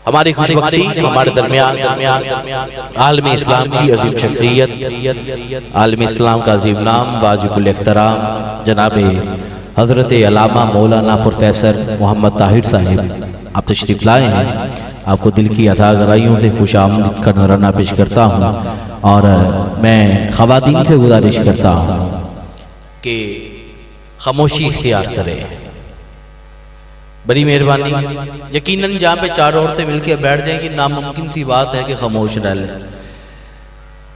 ہماری خوش بختی ہمارے درمیان عالم اسلام کی عظیم شخصیت، عالم اسلام کا عظیم نام، واجب الاحترام جناب حضرت علامہ مولانا پروفیسر محمد طاہر صاحب آپ تشریف لائے ہیں۔ آپ کو دل کی عطا گرائیوں سے خوش آمدید کا نذرانہ پیش کرتا ہوں، اور میں خواتین سے گزارش کرتا ہوں کہ خاموشی اختیار کریں۔ بڑی مہربانی، یقیناً جہاں پہ چار عورتیں مل کے بیٹھ جائیں گی ناممکن سی بات ہے کہ خاموش رہ لیں،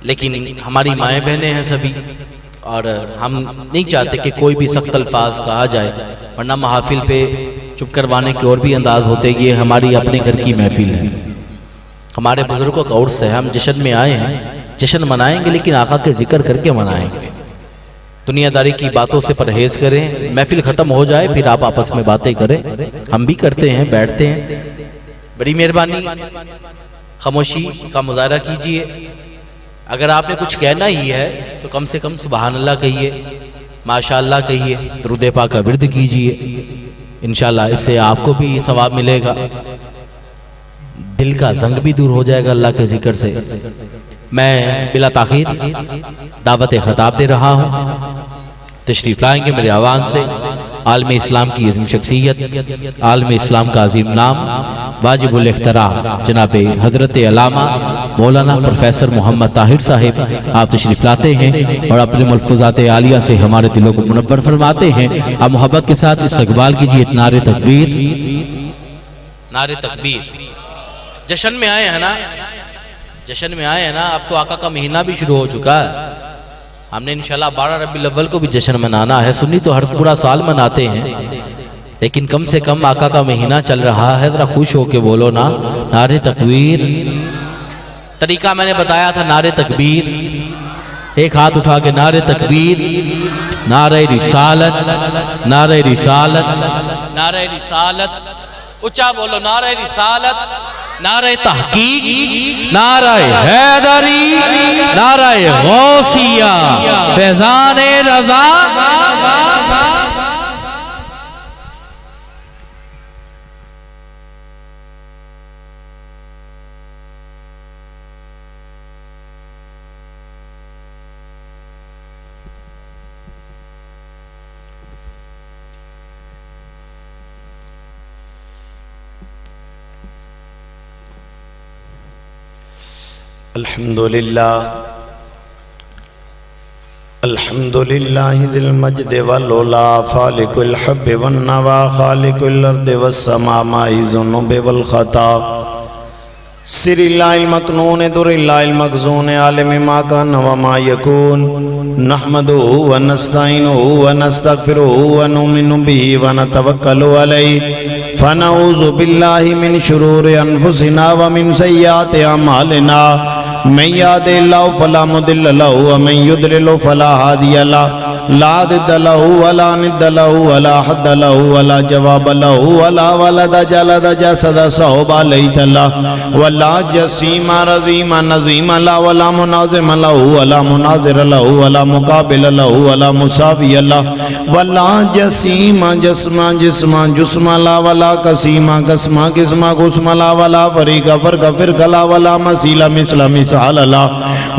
لیکن ہماری مائیں بہنیں ہیں سبھی، اور ہم نہیں چاہتے کہ کوئی بھی سخت الفاظ کہا جائے، ورنہ محافل پہ چپ کروانے کے اور بھی انداز ہوتے ہیں۔ یہ ہماری اپنے گھر کی محفل ہے، ہمارے بزرگوں کا عرس ہے، ہم جشن میں آئے ہیں، جشن منائیں گے لیکن آقا کے ذکر کر کے منائیں گے۔ دنیا داری کی باتوں سے پرہیز کریں، محفل ختم ہو جائے پھر آپ آپس میں باتیں کریں، ہم بھی کرتے ہیں، بیٹھتے ہیں۔ بڑی مہربانی، خاموشی کا مظاہرہ کیجئے۔ اگر آپ نے کچھ کہنا ہی ہے تو کم سے کم سبحان اللہ کہیے، ماشاءاللہ کہیے، درود پاک کا ورد کیجئے، انشاءاللہ اس سے آپ کو بھی ثواب ملے گا، دل کا زنگ بھی دور ہو جائے گا اللہ کے ذکر سے۔ میں بلا تاخیر دعوت خطاب دے رہا ہوں، تشریف لائیں گے میرے آوان سے عالم اسلام کی عظیم شخصیت، عالم اسلام کا عظیم نام، واجب الاحترام جناب حضرت علامہ مولانا پروفیسر محمد طاہر صاحب آپ تشریف لاتے ہیں اور اپنے ملفوظات عالیہ سے ہمارے دلوں کو منور فرماتے ہیں۔ آپ محبت کے ساتھ استقبال کیجئے نعرہ تکبیر، نعرہ تکبیر۔ جشن میں آئے ہیں نا، جشن میں آئے ہیں نا، اب تو آقا کا مہینہ بھی شروع ہو چکا ہے، ہم نے انشاءاللہ 12 ربیع الاول کو بھی جشن منانا ہے۔ سنی تو ہر پورا سال مناتے ہیں، لیکن کم سے کم آقا کا مہینہ چل رہا ہے، ذرا خوش ہو کے بولو نا، نعرہ تکبیر۔ طریقہ میں نے بتایا تھا، نعرہ تکبیر، ایک ہاتھ اٹھا کے نعرہ تکبیر، نعرہ رسالت، نعرہ رسالت، نعرہ رسالت، اچھا بولو، نعرہ رسالت، نعرہ تحقیق، نعرہ حیدری، نعرہ غوثیہ، فیضان رضا۔ الحمدللہ ذی المجد والعلا، خالق الحب والنوا، خالق الارض والسماء، مائی الذنوب والخطا، سر اللہ المکنون، در اللہ المخزون، عالم ما کان وما یکون، نحمدہ ونستعینہ ونستغفرہ ونؤمن بہ ونتوکل علیہ، فنعوذ باللہ من شرور انفسنا ومن سیئات اعمالنا، من یہد اللہ فلا مضل لہ ومن یضلل فلا ہادی لہ، لا ضد لہ ولا ند لہ ولا حد لہ ولا جواب لہ ولا ولد جلد جسد صحب لیت لہ ولا جسیم رضیم نظیم لہ ولا منازم لہ ولا مناظر لہ ولا مقابل لہ ولا مساوی لہ ولا جسیم جسم جسم جسم لہ ولا قسیم قسم قسم قسم لہ ولا فریق فرق فرق لہ ولا مسیل مثل مثال لہ،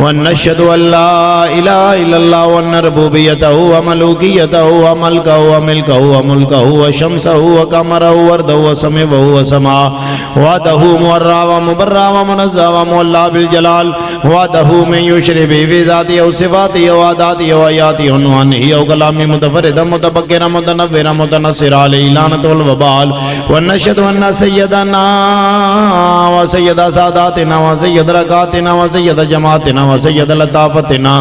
ونشہد ان لا الہ الا اللہ وان ربوبیتہ وملوکیتہ وملکہ وملکہ وملکہ وشمسہ وقمرہ وردہ وسمعہ وسماء، وعدہ مورہ ومبرہ ومنزہ ومولہ بالجلال، وعدہ من یشرب بذاتہ وصفاتہ وعداتہ وآیاتہ عنوانہ وکلامہ متفردہ متبکرہ متنورہ متنصرہ علیہ لعنت والوبال، ونشہد ان سیدنا وسید ساداتنا وسید رکاتنا وسید جماعتنا وسید لطافتنا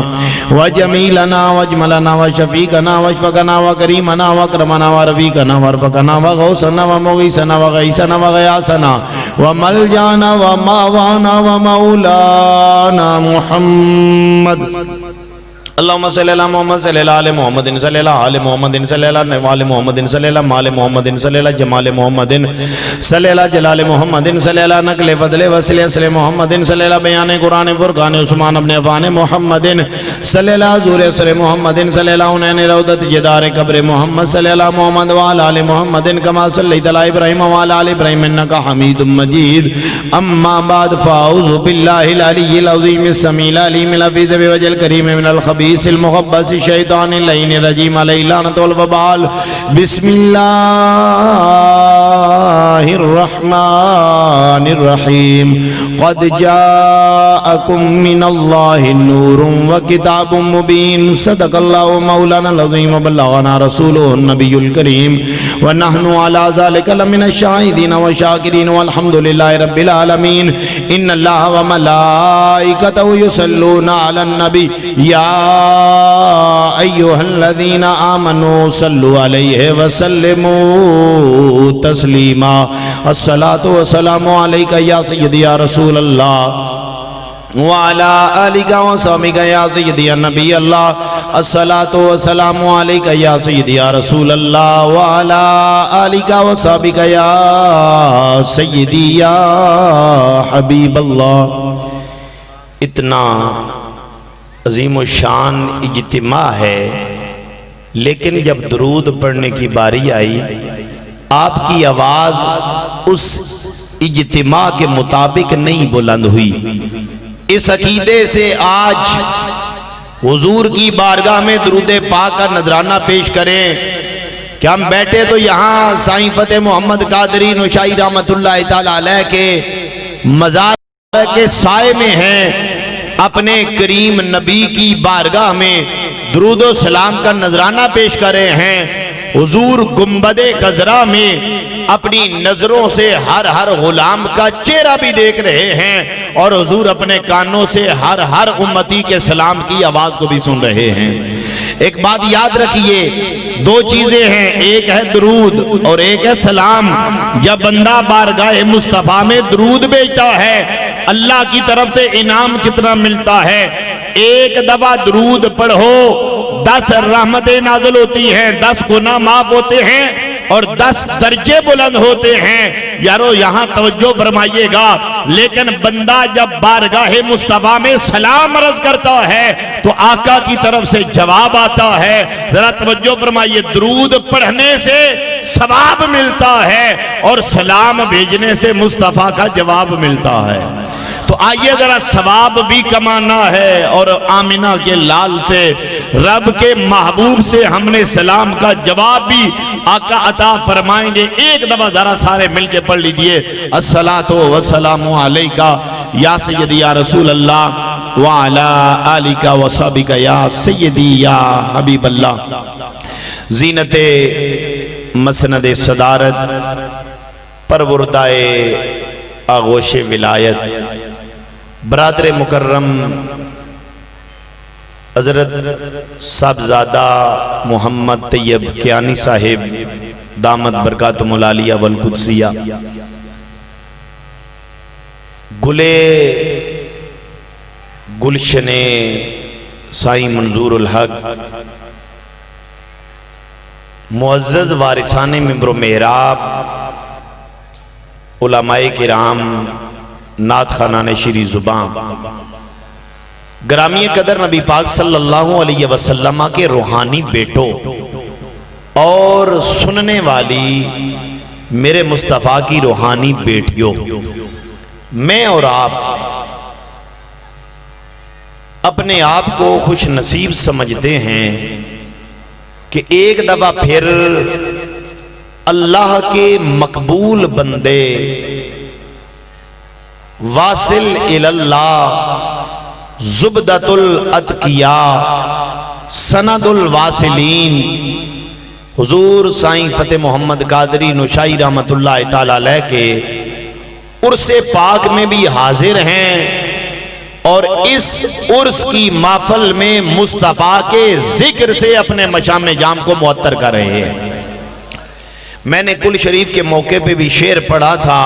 وجمیلنا وجملنا وشفیقنا وشفقنا وکریمنا وکرمنا ورفیقنا ورفقنا وغوثنا ومغیثنا وغیثنا وغیاسنا وملجانا وماوانا ومولانا محمد اللہم صلی اللہ محمد صلی اللہ علیہ محمد صلی اللہ علیہ محمد صلی اللہ نوال محمد صلی اللہ مال محمد صلی اللہ جمال محمد صلی اللہ جلال محمد صلی اللہ نقل فضل وصل اصل محمد صلی اللہ بیان قرآن فرقان عثمان ابن عفان محمد صلی اللہ حضور اصر محمد صلی اللہ انین روضت جدار قبر محمد صلی اللہ محمد وعلا علی محمد کما صلی اللہ ابراہیم وعلا علی ابراہیم انکا حمید مجید اما بعد فاعوذ باللہ العلی العظیم السمیع العلیم الحفیظ بوجہ الکریم من الخبیث المخبث شیطان اللعین الرجیم علیہ لعنت والوبال بسم اللہ الرحمن الرحیم قد جاءکم من اللہ نور وکتاب مبین صدق اللہ مولانا العظیم وبلغنا رسولہ النبی الکریم ونحن علی ذلک لمن الشاہدین والشاکرین والحمدللہ رب العالمین ان اللہ وملائکتہ یصلون علی النبی یا ایوہ الذین آمنوا صلو علیہ وسلموا تسلیما الصلاة والسلام علیکہ یا سیدی یا رسول اللہ وعلا آلکہ وصحبہ یا سیدی یا نبی اللہ الصلاة والسلام علیکہ یا سیدی یا رسول اللہ وعلا آلکہ وصحبہ یا سیدی یا حبیب اللہ. اتنا عظیم و شان اجتماع ہے، لیکن جب درود پڑھنے کی باری آئی آپ کی آواز اس اجتماع کے مطابق نہیں بلند ہوئی. اس عقیدے سے آج حضور کی بارگاہ میں درود پاک کا نذرانہ پیش کریں کہ ہم بیٹھے تو یہاں سائیں فتح محمد قادری نوشائی رحمت اللہ تعالیٰ علیہ کے مزار کے سائے میں ہیں، اپنے کریم نبی کی بارگاہ میں درود و سلام کا نذرانہ پیش کر رہے ہیں. حضور گنبد خضرا میں اپنی نظروں سے ہر غلام کا چہرہ بھی دیکھ رہے ہیں اور حضور اپنے کانوں سے ہر امتی کے سلام کی آواز کو بھی سن رہے ہیں. ایک بات یاد رکھیے، دو چیزیں ہیں، ایک ہے درود اور ایک ہے سلام. جب بندہ بارگاہ مصطفیٰ میں درود بھیجتا ہے اللہ کی طرف سے انعام کتنا ملتا ہے. ایک دفعہ درود پڑھو 10 رحمتیں نازل ہوتی ہیں، 10 گناہ معاف ہوتے ہیں اور 10 درجے بلند ہوتے ہیں. یارو یہاں توجہ فرمائیے گا. لیکن بندہ جب بارگاہ مصطفیٰ میں سلام عرض کرتا ہے تو آقا کی طرف سے جواب آتا ہے. ذرا توجہ فرمائیے، درود پڑھنے سے ثواب ملتا ہے اور سلام بھیجنے سے مصطفیٰ کا جواب ملتا ہے. تو آئیے ذرا ثواب بھی کمانا ہے اور آمنہ کے لال سے، رب کے محبوب سے ہم نے سلام کا جواب بھی آقا عطا فرمائیں گے. ایک دفعہ ذرا سارے مل کے پڑھ لیجئے، الصلاة والسلام علیکہ یا سیدی یا رسول اللہ وعلا آلکہ وصحبہ یا سیدی یا حبیب اللہ. زینت مسند صدارت، پروردائے آغوش ولایت، برادر مکرم حضرت صاحبزادہ محمد طیب کیانی صاحب دامت برکاتہم العالیہ والقدسیہ، گلے گلشن سائیں منظور الحق، معزز وارثان منبر و محراب، علماء کرام، نعت خانان شیریں زبان، گرامی قدر نبی پاک صلی اللہ علیہ وسلم کے روحانی بیٹوں اور سننے والی میرے مصطفیٰ کی روحانی بیٹیوں، میں اور آپ اپنے آپ کو خوش نصیب سمجھتے ہیں کہ ایک دفعہ پھر اللہ کے مقبول بندے، واصل الاللہ، زبدۃ الاتقیاء، سند الواصلین، حضور سائیں فتح محمد قادری نوشائی رحمت اللہ تعالیٰ علیہ کے عرس پاک میں بھی حاضر ہیں اور اس عرس کی محفل میں مصطفیٰ کے ذکر سے اپنے مشام جام کو معطر کر رہے ہیں. میں نے کل شریف کے موقع پہ بھی شعر پڑھا تھا.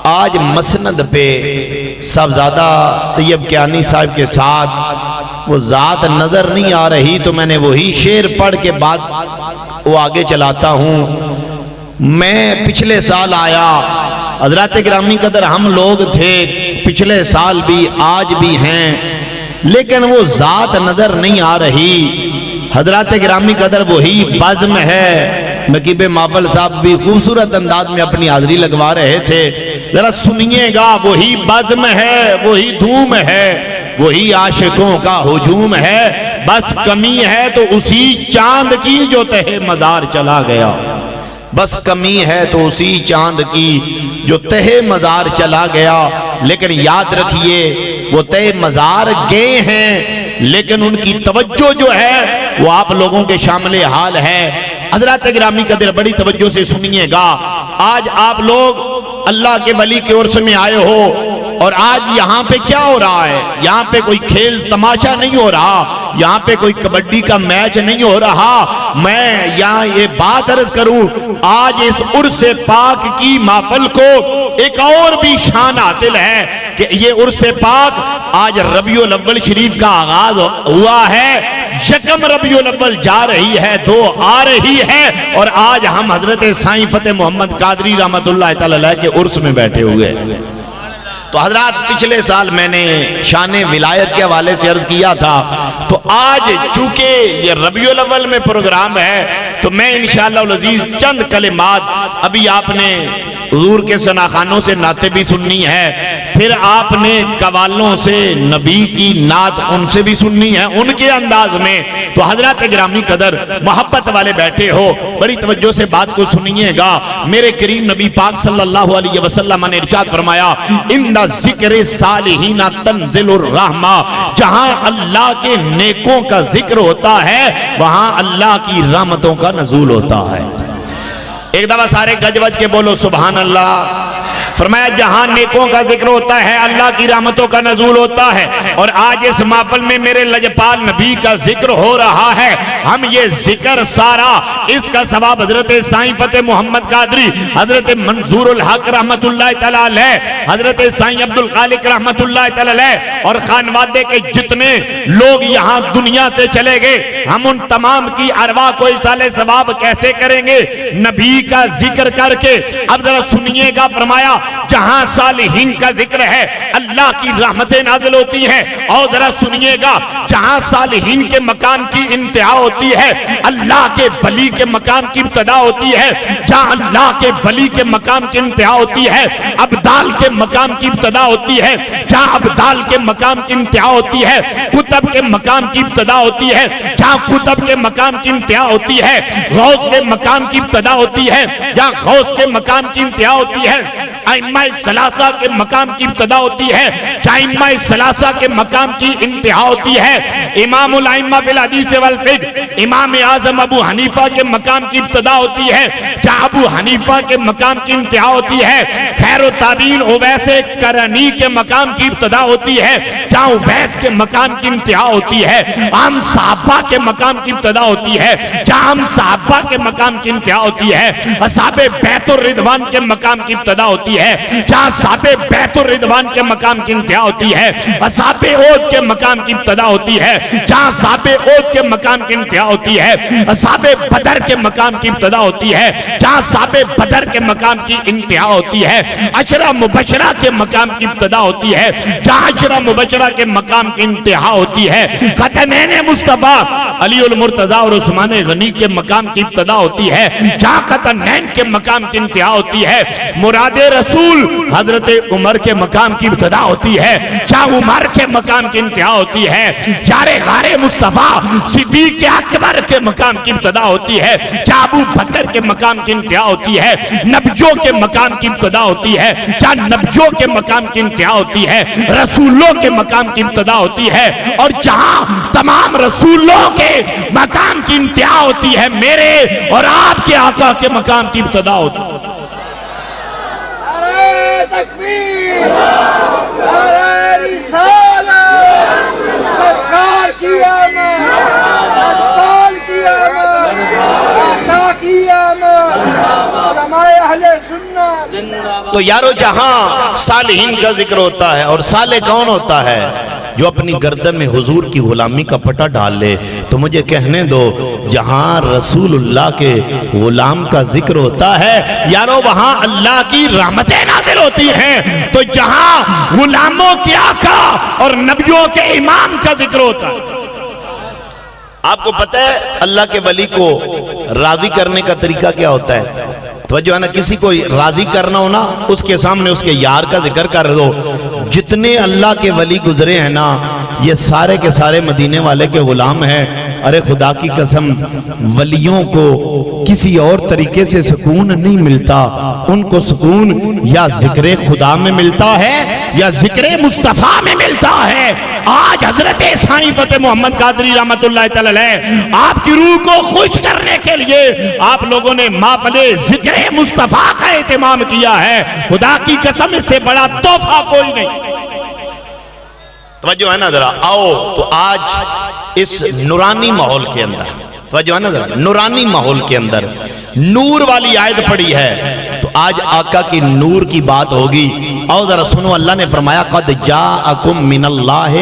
آج مسند پہ صاحبزادہ طیب کیانی صاحب کے ساتھ وہ ذات نظر نہیں آ رہی تو میں نے وہی شعر پڑھ کے بعد وہ آگے چلاتا ہوں۔ میں پچھلے سال آیا، حضرات گرامی قدر ہم لوگ تھے پچھلے سال بھی آج بھی ہیں، لیکن وہ ذات نظر نہیں آ رہی۔ حضرات گرامی قدر وہی بزم ہے۔ نقیب محفل صاحب بھی خوبصورت انداز میں اپنی حاضری لگوا رہے تھے، ذرا سنیے گا، وہی بزم ہے، وہی دھوم ہے، وہی عاشقوں کا ہجوم ہے، بس کمی ہے تو اسی چاند کی جو تہے مزار چلا گیا، بس کمی ہے تو اسی چاند کی جو تہے مزار چلا گیا۔ لیکن یاد رکھیے وہ تہے مزار گئے ہیں، لیکن ان کی توجہ جو ہے وہ آپ لوگوں کے شامل حال ہے۔ حضرات گرامی قدر بڑی توجہ سے سنیے گا، آج آپ لوگ اللہ کے ولی کے عرس میں آئے ہو، اور آج یہاں پہ کیا ہو رہا ہے؟ یہاں پہ کوئی کھیل تماشا نہیں ہو رہا، یہاں پہ کوئی کبڈی کا میچ نہیں ہو رہا۔ میں یہاں یہ بات عرض کروں، آج اس عرس پاک کی محفل کو ایک اور بھی شان حاصل ہے کہ یہ عرس پاک آج ربیع الاول شریف کا آغاز ہوا ہے، یکم ربیع الاول جا رہی ہے، 2 آ رہی ہے، اور آج ہم حضرت سائیں فتح محمد قادری رحمت اللہ تعالی علیہ کے عرس میں بیٹھے ہوئے ہیں۔ تو حضرات پچھلے سال میں نے شان ولایت کے حوالے سے عرض کیا تھا، تو آج چونکہ یہ ربیع الاول میں پروگرام ہے تو میں انشاءاللہ العزیز چند کلمات، ابھی آپ نے حضور کے ثناخانوں سے نعتیں بھی سننی ہے، پھر آپ نے قوالوں سے نبی کی نعت ان سے بھی سننی ہے ان کے انداز میں۔ تو حضرات گرامی قدر محبت والے بیٹھے ہو، بڑی توجہ سے بات کو سنیے گا۔ میرے کریم نبی پاک صلی اللہ علیہ وسلم نے ارشاد فرمایا، اِنَّ ذکر صالحین تنزل الرحمہ، جہاں اللہ کے نیکوں کا ذکر ہوتا ہے وہاں اللہ کی رحمتوں کا نزول ہوتا ہے۔ ایک دفعہ سارے گج وج کے بولو سبحان اللہ۔ فرمایا جہاں نیکوں کا ذکر ہوتا ہے اللہ کی رحمتوں کا نزول ہوتا ہے، اور آج اس محفل میں میرے لجپال نبی کا ذکر ہو رہا ہے۔ ہم یہ ذکر سارا، اس کا ثواب حضرت سائیں فتح محمد قادری، حضرت منظور الحق رحمت اللہ تعالیٰ علیہ، حضرت سائیں عبد الخالق رحمت اللہ تعالیٰ علیہ، اور خانوادے کے جتنے لوگ یہاں دنیا سے چلے گئے، ہم ان تمام کی ارواح کو ایصال ثواب کیسے کریں گے؟ نبی کا ذکر کر کے۔ اب ذرا سنیے گا، فرمایا جہاں صالحین کا ذکر ہے اللہ کی رحمتیں نازل ہوتی ہیں، اور ذرا سنیے گا جہاں صالحین کے مقام کی انتہا ہوتی ہے اللہ کے ولی کے مقام کی ابتدا ہوتی ہے، جہاں اللہ کے ولی کے مقام کی انتہا ہوتی ہے ابدال کے مقام کی ابتدا ہوتی ہے، جہاں ابدال کے مقام کی انتہا ہوتی ہے کتب کے مقام کی ابتدا ہوتی ہے، جہاں کتب کے مقام کی انتہا ہوتی ہے غوث کے مقام کی ابتدا ہوتی ہے، جہاں غوث کے مقام کی انتہا ہوتی ہے ائمہ ثلاثہ کے مقام کی ابتدا ہوتی ہے، جہاں ائمہ ثلاثہ کے مقام کی انتہا ہوتی ہے امام الائمہ فی الحدیث والفقہ امام اعظم ابو حنیفہ کے مقام کی ابتدا ہوتی ہے، جہاں ابو حنیفہ کے مقام کی انتہا ہوتی ہے خیر التابعین اویس کرنی کے مقام کی ابتدا ہوتی ہے، جہاں اویس کے مقام کی انتہا ہوتی ہے عام صحابہ کے مقام کی ابتدا ہوتی ہے، جہاں عام صحابہ کے مقام کی انتہا ہوتی ہے اصحاب بیت الرضوان کے مقام کی ابتدا ہوتی ہے، جہاں اصحاب بیت الرضوان کے مقام کی انتہا ہوتی ہے اصحاب احد کے مقام کی ابتدا ہوتی ہے، جہاں اصحاب احد کے مقام کی انتہا ہوتی ہے اصحاب بدر کے مقام کی ابتدا ہوتی ہے، جہاں اصحاب بدر کے مقام کی انتہا ہوتی ہے عشرہ مبشرہ کے مقام کی ابتدا ہوتی ہے، جہاں عشرہ مبشرہ کے مقام کی انتہا ہوتی ہے ختمین مصطفیٰ علی المرتضیٰ اور عثمان غنی کے مقام کی ابتدا ہوتی ہے، جہاں ختمین کے مقام کی انتہا ہوتی ہے مراد رسول حضرت عمر کے مقام کی ابتدا ہوتی ہے، جہاں عمر کے مقام کی انتہا ہوتی ہے یار غار مصطفیٰ صدیق اکبر کے مقام کی ابتدا ہوتی ہے، جہاں ابو بکر کے مقام کی انتہا ہوتی ہے نبیوں کے مقام کی ابتدا ہوتی ہے، جہاں نبیوں کے مقام کی انتہا ہوتی ہے رسولوں کے مقام کی ابتدا ہوتی ہے، اور جہاں تمام رسولوں کے مقام کی انتہا ہوتی ہے میرے اور آپ کے آقا کے مقام کی ابتدا ہوتی ہے۔ تکبیر نعرہ رسالت سرکار کی آمد اقبال کی آمد آقا کی آمد علماء اہل سنت۔ تو یارو جہاں صالحین کا ذکر ہوتا ہے، اور صالح کون ہوتا ہے؟ جو اپنی گردن میں حضور کی غلامی کا پٹا ڈال لے، تو مجھے کہنے دو جہاں رسول اللہ کے غلام کا ذکر ہوتا ہے یارو وہاں اللہ کی رحمتیں نازل ہوتی ہیں، تو جہاں غلاموں کے آقا اور نبیوں کے امام کا ذکر ہوتا ہے۔ آپ کو پتہ ہے اللہ کے ولی کو راضی کرنے کا طریقہ کیا ہوتا ہے؟ توجہ ہے نا، کسی کو راضی کرنا ہو نا، اس کے سامنے اس کے یار کا ذکر کر دو۔ جتنے اللہ کے ولی گزرے ہیں نا، یہ سارے کے سارے مدینے والے کے غلام ہیں۔ ارے خدا کی قسم، ولیوں کو کسی اور طریقے سے سکون نہیں ملتا، ان کو سکون یا ذکر خدا میں ملتا ہے یا ذکر مصطفیٰ میں ملتا ہے۔ آج حضرت سائیں فتح محمد قادری رحمت اللہ تعالی علیہ آپ کی روح کو خوش کرنے کے لیے آپ لوگوں نے محفل ذکر مصطفیٰ کا اہتمام کیا ہے۔ خدا کی قسم اس سے بڑا تحفہ کوئی نہیں۔ توجہ ہے نا ذرا، آؤ تو آج اس نورانی ماحول کے اندر، توجہ ہے نا ذرا، نورانی ماحول کے اندر نور والی آیت پڑی ہے، تو آج آقا کی نور کی بات ہوگی۔ آؤ ذرا سنو، اللہ نے فرمایا قد جاءکم من اللہ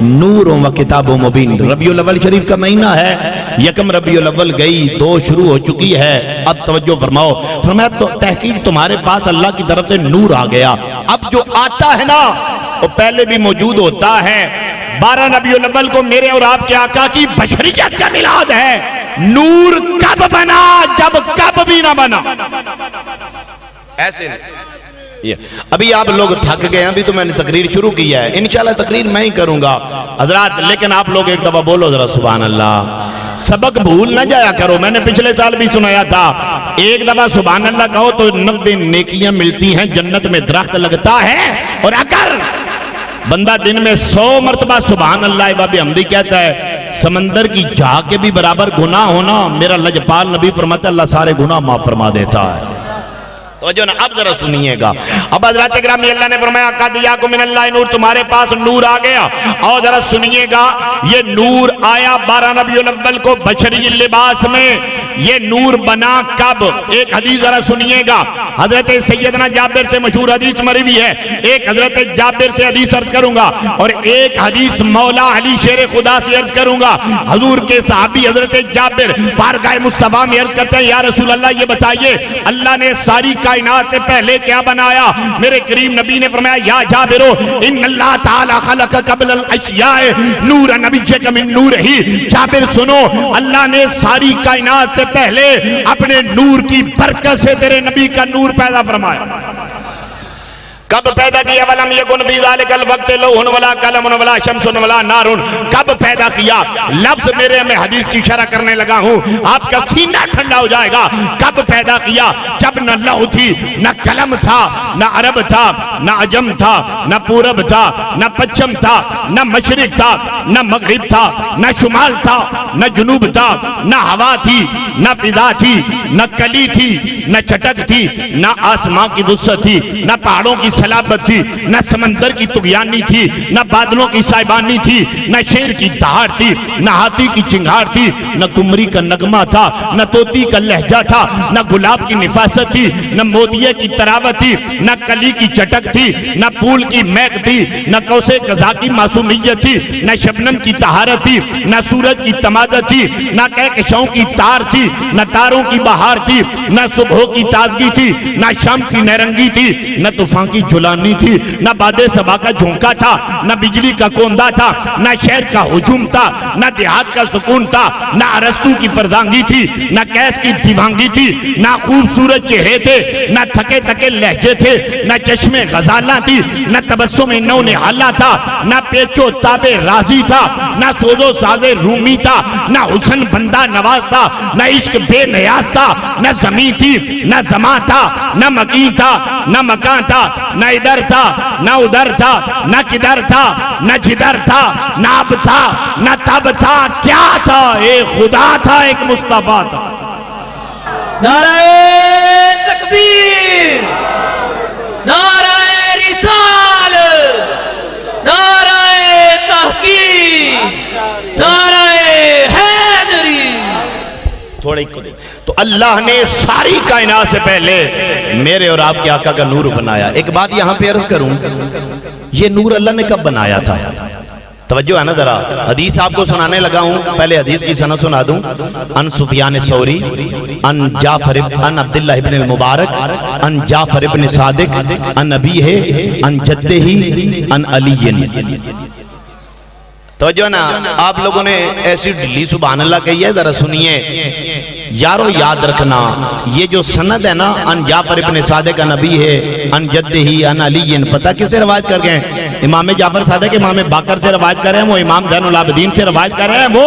نور و کتاب مبین۔ ربیع الاول شریف کا مہینہ ہے، یکم ربیع الاول گئی، 2 شروع ہو چکی ہے، اب توجہ فرماؤ۔ فرمایا تو تحقیق تمہارے پاس اللہ کی طرف سے نور آ گیا۔ اب جو آتا ہے نا وہ پہلے بھی موجود ہوتا ہے۔ 12 ربیع الاول کو میرے اور آپ کے آقا کی بشریت کا میلاد ہے۔ نور کب بنا؟ جب کب بھی نہ بنا، ایسے نہیں۔ ابھی آپ لوگ تھک گئے ہیں، ابھی تو میں نے تقریر شروع کی ہے، انشاءاللہ تقریر میں ہی کروں گا حضرات، لیکن آپ لوگ ایک دفعہ بولو ذرا سبحان اللہ، سبق بھول نہ جایا کرو۔ میں نے پچھلے سال بھی سنایا تھا، ایک دفعہ سبحان اللہ کہو تو 90 نیکیاں ملتی ہیں، جنت میں درخت لگتا ہے، اور اگر بندہ دن میں 100 مرتبہ سبحان اللہ و بحمدہ کہتا ہے، سمندر کی جھاگ کے بھی برابر گناہ ہونا، میرا لجپال نبی فرماتا ہے اللہ سارے گناہ معاف فرما دیتا ہے۔ توجہ نا، اب ذرا سنیے گا۔ اب حضرات اکرامی، اللہ نے فرمایا قد جاءکم من اللہ نور، تمہارے پاس نور آ گیا۔ اور ذرا سنیے گا، یہ نور آیا 12 ربیع الاول کو بشری لباس میں۔ یہ نور بنا کب؟ ایک حدیث ذرا سنیے گا، حضرت سیدنا جابر سے مشہور حدیث مروی ہے۔ ایک حضرت جابر سے حدیث عرض کروں گا، اور ایک حدیث مولا علی شیر خدا سے عرض کروں گا۔ حضور کے صحابی حضرت جابر بارگاہ مصطفیٰ میں عرض کرتے ہیں یا رسول اللہ یہ بتائیے اللہ نے ساری کائنات سے پہلے کیا بنایا؟ میرے کریم نبی نے فرمایا یا جابرو ان اللہ تعالی خلق قبل الاشیاء نور نبیک من نور ہی۔ جابر سنو، اللہ نے ساری کائنات سے پہلے اپنے نور کی برکت سے تیرے نبی کا نور پیدا فرمایا۔ کب پیدا کیا؟ ولم یکن فی ذلک الوقت لوح ولا قلم ولا شمس ولا نار۔ کب پیدا کیا؟ لفظ میرے میں حدیث کی شرح کرنے لگا ہوں، آپ کا سینہ ٹھنڈا ہو جائے گا۔ کب پیدا کیا؟ جب نہ لوح تھی، نہ قلم تھا، نہ عرب تھا، نہ عجم تھا، نہ پورب تھا، نہ پچھم تھا، نہ مشرق تھا، نہ مغرب تھا، نہ شمال تھا، نہ جنوب تھا، نہ ہوا تھی، نہ فضا تھی، نہ کلی تھی، نہ چٹک تھی، نہ آسمان کی وسعت تھی، نہ پہاڑوں کی سلابت تھی، نہ سمندر کی طغیانی تھی، نہ بادلوں کی سائبانی تھی، نہ شیر کی دہاڑ تھی، نہ ہاتھی کی چنگھاڑ تھی، نہ کمری کا نغمہ تھا، نہ طوطی کا لہجہ تھا، نہ گلاب کی نفاست تھی، نہ موتیے کی تراوت تھی، نہ کلی کی چٹک تھی، نہ پھول کی مہک تھی، نہ کوسے قضا کی معصومیت تھی، نہ شبنم کی طہارت تھی، نہ سورج کی تمازت تھی، نہ کہکشاؤں کی تار تھی، نہ تاروں کی بہار تھی، نہ صبح کی تازگی تھی، نہ شام کی نیرنگی تھی، نہ طوفان کی جلانی تھی، نہ باد صبا کا جھونکا تھا، نہ بجلی کا کوندہ تھا، نہ شہر کا ہجوم تھا، نہ دیہات کا سکون تھا، نہ ارسطو کی فرزانگی تھی، نہ کیس کی دیوانگی تھی، نہ خوبصورت چہرے تھے، نہ تھکے تھکے لہجے تھے، نہ چشمے غزالاں تھی، نہ تبسم نو نہالا تھا، نہ پیچو تاب راضی تھا، نہ سوز و ساز رومی تھا، نہ حسن بندہ نواز تھا، نہ عشق بے نیاز تھا، نہ زمین تھی، نہ زمان تھا، نہ مکین تھا، نہ مکان تھا، نہ ادھر تھا، نہ ادھر تھا، نہ کدھر تھا، نہ جدھر تھا، نہ اب تھا، نہ تب تھا، کیا تھا؟ ایک خدا تھا، ایک مصطفیٰ تھا۔ نعرہ تکبیر، نعرہ رسالت، نعرہ تحقیق، نعرہ حیدری۔ تھوڑے کو دے تو اللہ نے ساری کائنات سے پہلے میرے اور آپ کے آقا کا نور بنایا۔ ایک بات یہاں پہ عرض کروں، یہ نور اللہ نے کب بنایا تھا؟ توجہ ہے نا ذرا، حدیث آپ کو سنانے لگا ہوں، پہلے حدیث کی سند سنا دوں۔ ان سفیان ثوری ان جعفر ان عبداللہ ابن المبارک ان جعفر ابن صادق ان ابیہ ان جدہ ان علی۔ توجہ نا، آپ لوگوں نے ایسی ڈھلی سبحان اللہ کہی ہے، ذرا سنیے یارو، یاد رکھنا یہ جو سند ہے نا، ان جعفر ابن صادق ان ابیہ ان جدہ ان علی، پتہ کس سے روایت کر گئے؟ امام جعفر صادق امام باقر سے روایت کر رہے ہیں، وہ امام زین العابدین سے روایت کر رہے ہیں، وہ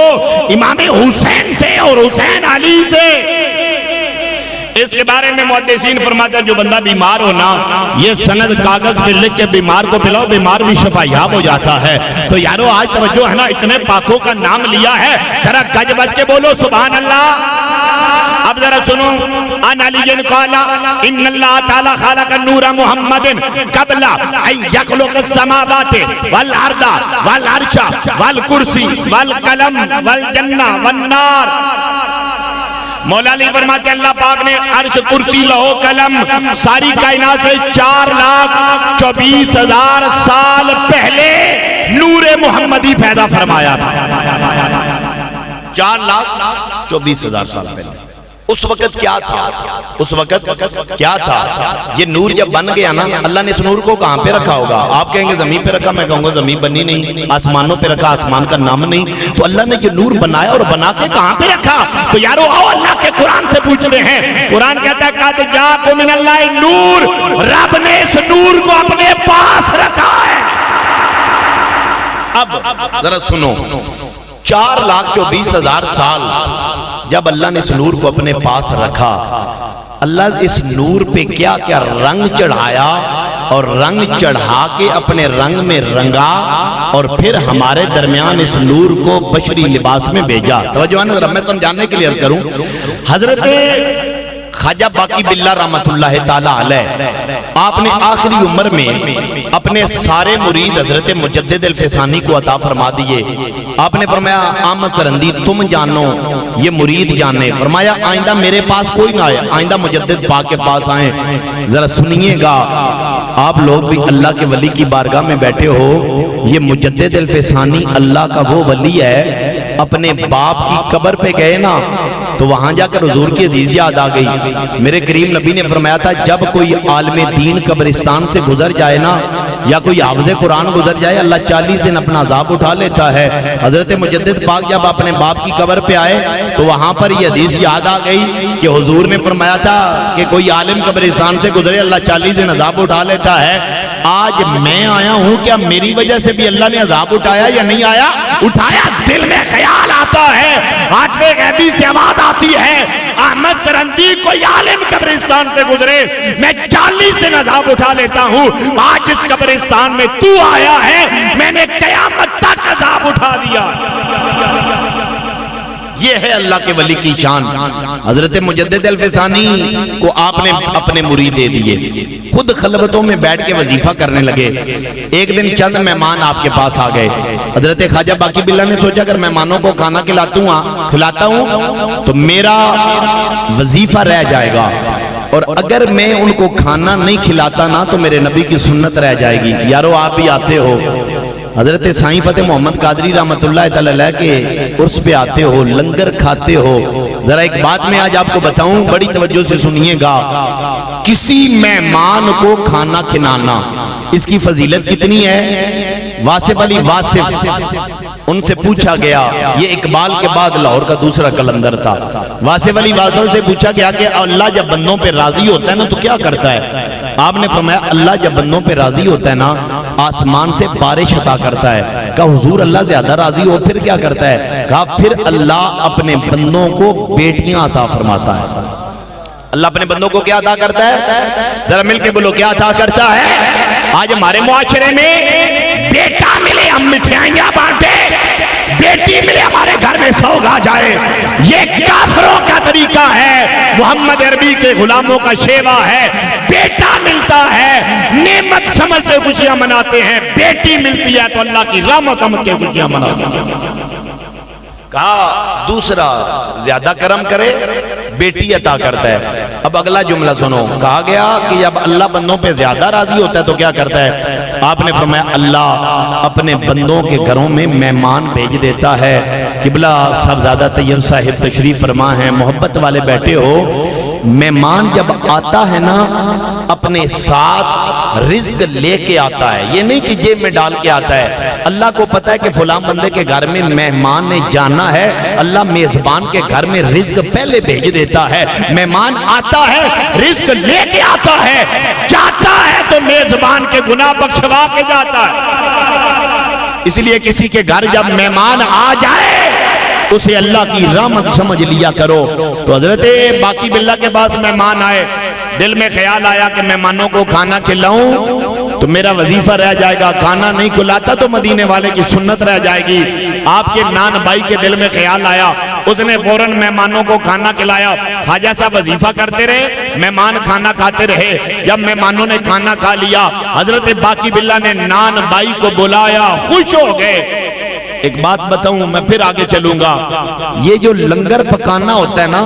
امام حسین سے اور حسین علی سے۔ اس کے بارے میں محدثین فرماتے ہیں جو بندہ بیمار ہونا، یہ سند کاغذ پہ لکھ کے بیمار کو پلاؤ، بیمار بھی شفا یاب ہو جاتا ہے۔ تو یارو آج توجہ ہے نا، اتنے پاکوں کا نام لیا ہے، ذرا گج بج کے بولو سبحان اللہ۔ اب ذرا سنو، ان علی قال ان اللہ تعالی خلق النور محمد قبل ان یخلق السماوات والارض والعرش والکرسی والقلم والجنہ والنار۔ مولا علی فرماتے ہیں اللہ پاک نے عرش، کرسی، لوح، قلم ساری کائنات سے 4,24,000 سال پہلے نور محمدی پیدا فرمایا تھا۔ 4,24,000 سال پہلے۔ اس وقت کیا تھا؟ اس وقت کیا تھا؟ یہ نور جب بن گیا نا، اللہ نے اس نور کو کہاں پہ رکھا ہوگا؟ آپ کہیں گے زمین پہ رکھا، میں کہوں گا زمین بنی نہیں، آسمانوں پہ رکھا، آسمان کا نام نہیں۔ تو اللہ نے یہ نور بنایا اور بنا کے کہاں پہ رکھا؟ تو یارو آؤ اللہ کے قرآن سے پوچھتے ہیں۔ قرآن کہتا ہے قد جاءکم من اللہ نور، رب نے اس نور کو اپنے پاس رکھا ہے۔ اب ذرا سنو، 4,24,000 سال جب اللہ نے اس نور کو اپنے پاس رکھا، اللہ اس نور پہ کیا کیا رنگ چڑھایا، اور رنگ چڑھا کے اپنے رنگ میں رنگا، اور پھر ہمارے درمیان اس نور کو بشری لباس میں بھیجا۔ توجہ ہے نا، میں سمجھانے کے لیے عرض کروں، حضرت خواجہ باقی باللہ رحمت اللہ تعالی علیہ، آپ نے آخری عمر میں اپنے سارے مرید حضرت مجدد الفسانی کو عطا فرما دیے۔ آپ نے فرمایا احمد سرندی تم جانو، یہ مرید جانے، فرمایا آئندہ میرے پاس کوئی نہ آئے، آئندہ مجدد پاک کے پاس آئیں۔ ذرا سنیے گا، آپ لوگ بھی اللہ کے ولی کی بارگاہ میں بیٹھے ہو، یہ مجدد الفسانی اللہ کا وہ ولی ہے، اپنے باپ کی قبر پہ گئے نا تو وہاں جا کر حضور کی حدیث یاد آ گئی۔ میرے کریم نبی نے فرمایا تھا جب کوئی عالم دین قبرستان سے گزر جائے نا، یا کوئی حافظ قرآن گزر جائے، اللہ 40 دن اپنا عذاب اٹھا لیتا ہے۔ حضرت مجدد پاک جب اپنے باپ کی قبر پہ آئے تو وہاں پر یہ حدیث یاد آ گئی کہ حضور نے فرمایا تھا کہ کوئی عالم قبرستان سے گزرے، اللہ 40 دن عذاب اٹھا لیتا ہے۔ آج میں آیا ہوں، کیا میری وجہ سے بھی اللہ نے عذاب اٹھایا یا نہیں آیا؟ اٹھایا۔ دل میں خیال آتا ہے، آٹھویں غیبی سے آواز آتی ہے، احمد سرندی کوئی عالم قبرستان سے گزرے، میں 40 دن عذاب اٹھا لیتا ہوں۔ آج اس قبرستان میں تو آیا ہے، میں نے قیامت تک عذاب اٹھا دیا۔ یہ ہے اللہ کے ولی کی شان۔ حضرت مجدد الفسانی کو آپ نے اپنے مرید دے دیے، خود خلوتوں میں بیٹھ کے وظیفہ کرنے لگے۔ ایک دن چند مہمان آپ کے پاس آ گئے، حضرت خواجہ باقی باللہ نے سوچا اگر مہمانوں کو کھانا کھلاتا ہوں تو میرا وظیفہ رہ جائے گا، اور اگر میں ان کو کھانا نہیں کھلاتا نا تو میرے نبی کی سنت رہ جائے گی۔ یارو آپ بھی آتے ہو، حضرت سائیں فتح محمد قادری رحمت اللہ تعالی علیہ کے عرس پہ آتے ہو، لنگر کھاتے ہو۔ ذرا ایک بات میں آج آپ کو بتاؤں، بڑی توجہ سے سنیے گا، کسی مہمان کو کھانا کھلانا اس کی فضیلت کتنی ہے؟ واصف علی واصف، ان سے پوچھا گیا، یہ اقبال کے بعد لاہور کا دوسرا کلندر تھا، واصف علی واصف سے پوچھا گیا کہ اللہ جب بندوں پہ راضی ہوتا ہے نا تو کیا کرتا ہے؟ آپ نے فرمایا اللہ جب بندوں پہ راضی ہوتا ہے نا آسمان سے بارش عطا کرتا ہے۔ کہا حضور اللہ زیادہ راضی ہو پھر کیا کرتا ہے؟ کہا پھر اللہ اپنے بندوں کو بیٹیاں عطا فرماتا ہے۔ اللہ اپنے بندوں کو کیا عطا کرتا ہے؟ ذرا مل کے بولو کیا عطا کرتا ہے؟ آج ہمارے معاشرے میں بیٹا ملے ہم مٹھائیاں بانٹے، بیٹی ملے ہمارے گھر میں سوگ آ جائے، یہ کافروں کا طریقہ ہے، محمد عربی کے غلاموں کا شیوا ہے۔ بیٹا ملتا ہے نعمت سمجھتے خوشیاں مناتے ہیں، بیٹی ملتی ہے تو اللہ کی رحمت سمجھ کے خوشیاں مناتے ہیں۔ کہا دوسرا زیادہ کرم کرے، بیٹی عطا کرتا ہے۔ اب اگلا جملہ سنو، کہا گیا کہ جب اللہ بندوں پہ زیادہ راضی ہوتا ہے تو کیا کرتا ہے؟ آپ نے فرمایا اللہ اپنے بندوں کے گھروں میں مہمان بھیج دیتا ہے۔ قبلہ صاحبزادہ طیب صاحب تشریف فرما ہیں، محبت والے بیٹھے ہو، مہمان جب آتا ہے نا اپنے ساتھ رزق لے کے آتا ہے، یہ نہیں کہ جیب میں ڈال کے آتا ہے۔ اللہ کو پتا ہے کہ فلاں بندے کے گھر میں مہمان نے جانا ہے، اللہ میزبان کے گھر میں رزق پہلے بھیج دیتا ہے۔ مہمان آتا ہے رزق لے کے آتا ہے، جاتا ہے تو میزبان کے گناہ بخشوا کے جاتا ہے۔ اس لیے کسی کے گھر جب مہمان آ جائے اسے اللہ کی رحمت سمجھ لیا کرو۔ تو حضرت باقی باللہ کے پاس مہمان آئے، دل میں خیال آیا کہ مہمانوں کو کھانا کھلاؤں تو میرا وظیفہ رہ جائے گا، کھانا نہیں کھلاتا تو مدینے والے کی سنت رہ جائے گی۔ آپ کے نان بھائی کے دل میں خیال آیا، اس نے فوراً مہمانوں کو کھانا کھلایا۔ خواجہ صاحب وظیفہ کرتے رہے، مہمان کھانا کھاتے رہے۔ جب مہمانوں نے کھانا کھا لیا، حضرت باقی باللہ نے نان بھائی کو بلایا، خوش ہو گئے۔ ایک بات بتاؤں، میں پھر آگے چلوں گا، یہ جو لنگر پکانا ہوتا ہے نا،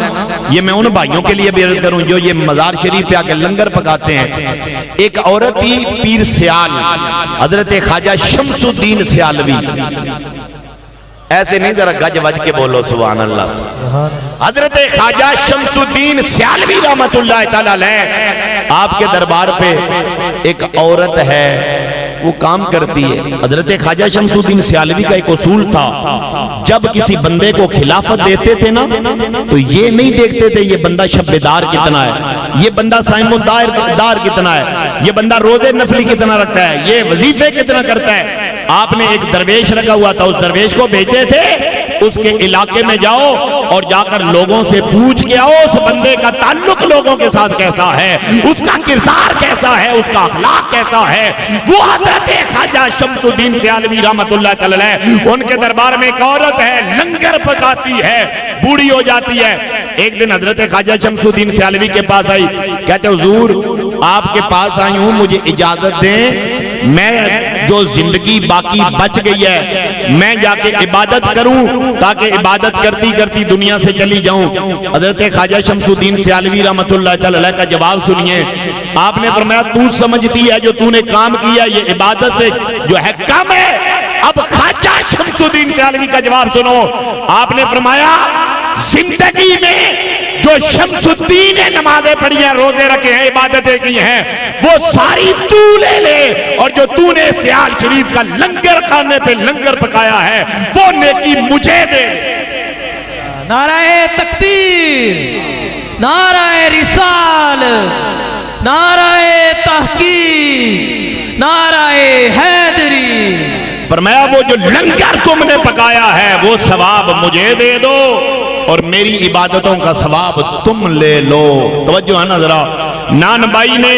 یہ میں ان بھائیوں کے لیے بھی عرض کروں جو یہ مزار شریف پہ آ کے لنگر پکاتے ہیں۔ ایک عورت ہی پیر سیال حضرت خواجہ شمس الدین سیالوی، ایسے نہیں ذرا گج وج کے بولو سبحان اللہ، حضرت خواجہ شمس الدین سیالوی رحمت اللہ تعالی علیہ، آپ کے دربار پہ ایک عورت ہے وہ کام کرتی ہے۔ حضرت خواجہ شمس الدین سیالوی کا ایک اصول تھا، جب کسی بندے کو خلافت دیتے تھے نا تو یہ نہیں دیکھتے تھے یہ بندہ شب دار کتنا ہے، یہ بندہ صائم الدار کتنا ہے، یہ بندہ روزے نفلی کتنا رکھتا ہے، یہ وظیفے کتنا کرتا ہے۔ آپ نے ایک درویش رکھا ہوا تھا، اس درویش کو بھیجتے تھے اس کے علاقے میں جاؤ اور جا کر لوگوں سے پوچھ کے آؤ اس بندے کا تعلق لوگوں کے ساتھ کیسا ہے، اس کا کردار کیسا ہے، اس کا اخلاق کیسا ہے۔ وہ حضرت خواجہ شمس الدین سیالوی رحمت اللہ علیہ، ان کے دربار میں ایک عورت ہے، لنگر پکاتی ہے، بوڑھی ہو جاتی ہے۔ ایک دن حضرت خواجہ شمس الدین سیالوی کے پاس آئی، کہتے حضور آپ کے پاس آئی ہوں، مجھے اجازت دیں میں جو زندگی باقی بچ گئی ہے میں جا کے عبادت کروں تاکہ عبادت کرتی کرتی دنیا سے چلی جاؤں۔ حضرت خواجہ شمس الدین سیالوی رحمت اللہ علیہ کا جواب سنیے۔ آپ نے فرمایا تو سمجھتی ہے جو تو نے کام کیا یہ عبادت سے جو ہے کم ہے؟ اب خواجہ شمس الدین سیالوی کا جواب سنو۔ آپ نے فرمایا زندگی میں جو شمس الدین نے نمازیں پڑھی ہیں، روزے رکھے ہیں، عبادتیں کی ہیں، وہ ساری تو لے لے، اور جو تو نے سیال شریف کا لنگر کھانے پہ لنگر پکایا ہے وہ نیکی مجھے دے۔ نعرہ تکبیر، نعرہ رسال، نعرہ تحقیق، نعرہ حیدری۔ فرمایا وہ جو لنگر تم نے پکایا ہے وہ ثواب مجھے دے دو اور میری عبادتوں کا ثواب تم لے لو۔ توجہ ہے نا ذرا۔ نان بھائی نے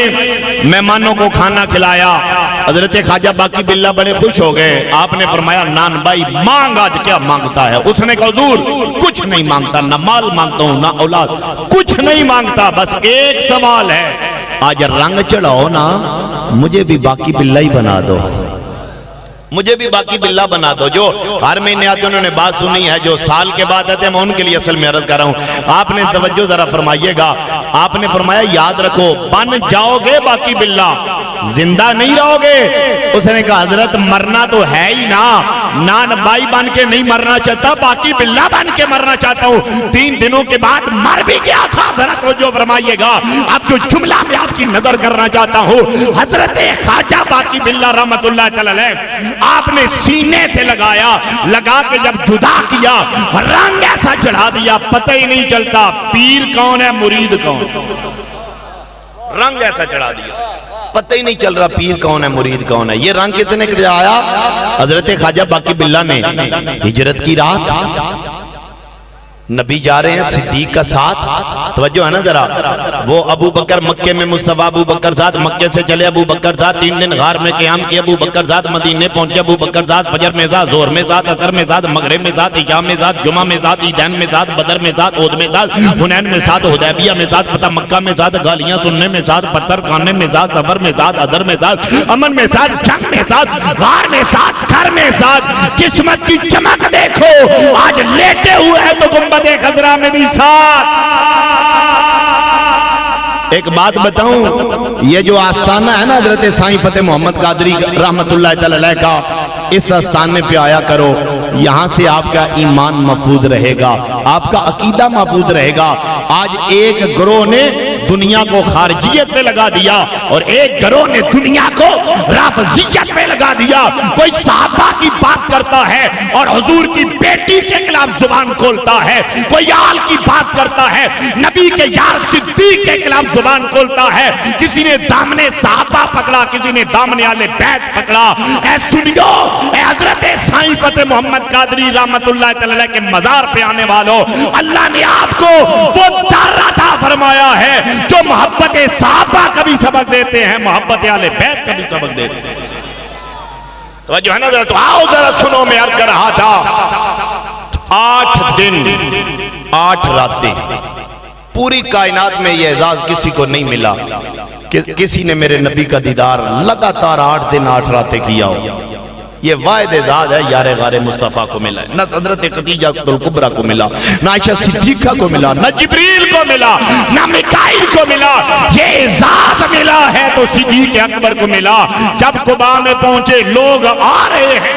مہمانوں کو کھانا کھلایا، حضرت خواجہ باقی باللہ بڑے خوش ہو گئے۔ آپ نے فرمایا نان بھائی مانگ آج کیا مانگتا ہے؟ اس نے کہا حضور کچھ نہیں مانگتا، نہ مال مانگتا ہوں نہ اولاد، کچھ نہیں مانگتا، بس ایک سوال ہے، آج رنگ چڑھاؤ نا مجھے بھی باقی باللہ ہی بنا دو، مجھے بھی باقی باللہ بنا دو۔ جو ہر مہینے آتے انہوں نے بات سنی ہے، جو سال کے بعد آتے ہیں میں ان کے لیے اصل میں عرض کر رہا ہوں۔ آپ نے توجہ ذرا فرمائیے گا، آپ نے فرمایا یاد رکھو بن جاؤ گے باقی باللہ، زندہ نہیں رہو گے۔ اس نے کہا حضرت مرنا تو ہے ہی نا، نان بھائی بن کے نہیں مرنا چاہتا، باقی باللہ بن کے مرنا چاہتا ہوں۔ 3 دنوں کے بعد مر بھی گیا تھا۔ ذرا توجہ فرمائیے گا، اب جو جملہ میں آپ کی نظر کرنا چاہتا ہوں، حضرت خواجہ باقی باللہ رحمت اللہ علیہ آپ نے سینے سے لگا کے جب جدا کیا رنگ ایسا چڑھا دیا پتہ ہی نہیں چلتا پیر کون ہے مرید کون، رنگ ایسا چڑھا دیا پتہ ہی نہیں چل رہا پیر کون ہے مرید کون ہے۔ یہ رنگ کتنے آیا؟ حضرت خواجہ باقی باللہ نے ہجرت کی رات نبی جا رہے ہیں صدیق کا ساتھ، توجہ ہے نا ذرا، وہ ابو بکر مکے میں مصطفیٰ ابو بکر ساتھ مکے سے چلے، ابو بکر ساتھ 3 دن غار میں قیام کیا، ابو بکر ساتھ مدینے پہنچے، ابو بکر ساتھ فجر میں ساتھ، ظہر میں ساتھ، عصر میں ساتھ، مغرب میں ساتھ، عشاء میں ساتھ، جمعہ میں ساتھ، عیدین میں ساتھ، بدر میں ساتھ، احد میں ساتھ، حنین میں ساتھ، حدیبیہ میں ساتھ، فتح مکہ میں ساتھ، گالیاں سننے میں ساتھ، پتھر کھانے میں ساتھ، سفر میں ساتھ، حضر میں ساتھ، امن میں ساتھ، جنگ میں ساتھ، غار میں ساتھ، سر میں ساتھ قسمت کی چمک دیکھو، آج لیٹے ہوئے ہیں تو گنبد خضرا میں بھی ساتھ۔ ایک بات بتاؤں، یہ جو آستانہ ہے نا حضرت سائیں فتح محمد قادری رحمت اللہ علیہ کا، اس آستانے پہ آیا کرو، یہاں سے آپ کا ایمان محفوظ رہے گا، آپ کا عقیدہ محفوظ رہے گا۔ آج ایک گروہ نے دنیا کو خارجیت پہ لگا دیا اور ایک گروہ نے دنیا کو رافضیت پہ لگا دیا۔ کوئی صحابہ کی بات کرتا ہے اور حضور کی بیٹی کے خلاف زبان کھولتا ہے، کوئی آل کی بات کرتا ہے، نبی کے یار صدیق کے خلاف زبان کھولتا ہے، کسی نے دامن صحابہ پکڑا، کسی نے دامن آل بیت پکڑا۔ اے سنیو، اے حضرت سائیں فتح محمد قادری رحمت اللہ علیہ کے مزار پہ آنے والوں، اللہ نے آپ کو وہ در عطا فرمایا ہے جو محبت صحابہ کا بھی سبق دیتے ہیں، محبت آل بیت کا بھی سبق دیتے ہیں۔ توجہ ہے نا ذرا، تو آؤ ذرا سنو، میں عرض کر رہا تھا 8 دن 8 راتیں، پوری کائنات میں یہ اعزاز کسی کو نہیں ملا کہ کسی نے میرے نبی کا دیدار لگاتار 8 دن 8 راتیں کیا ہو۔ یہ واحد اعزاز ہے یار غار مصطفیٰ کو ملا ہے، نہ حضرت خدیجہ الکبریٰ کو ملا، نہ عائشہ صدیقہ کو ملا، نہ جبریل کو ملا، نہ میکائیل کو ملا۔ یہ اعزاز ملا ہے تو صدیق اکبر کو ملا۔ جب قباء میں پہنچے، لوگ آ رہے ہیں،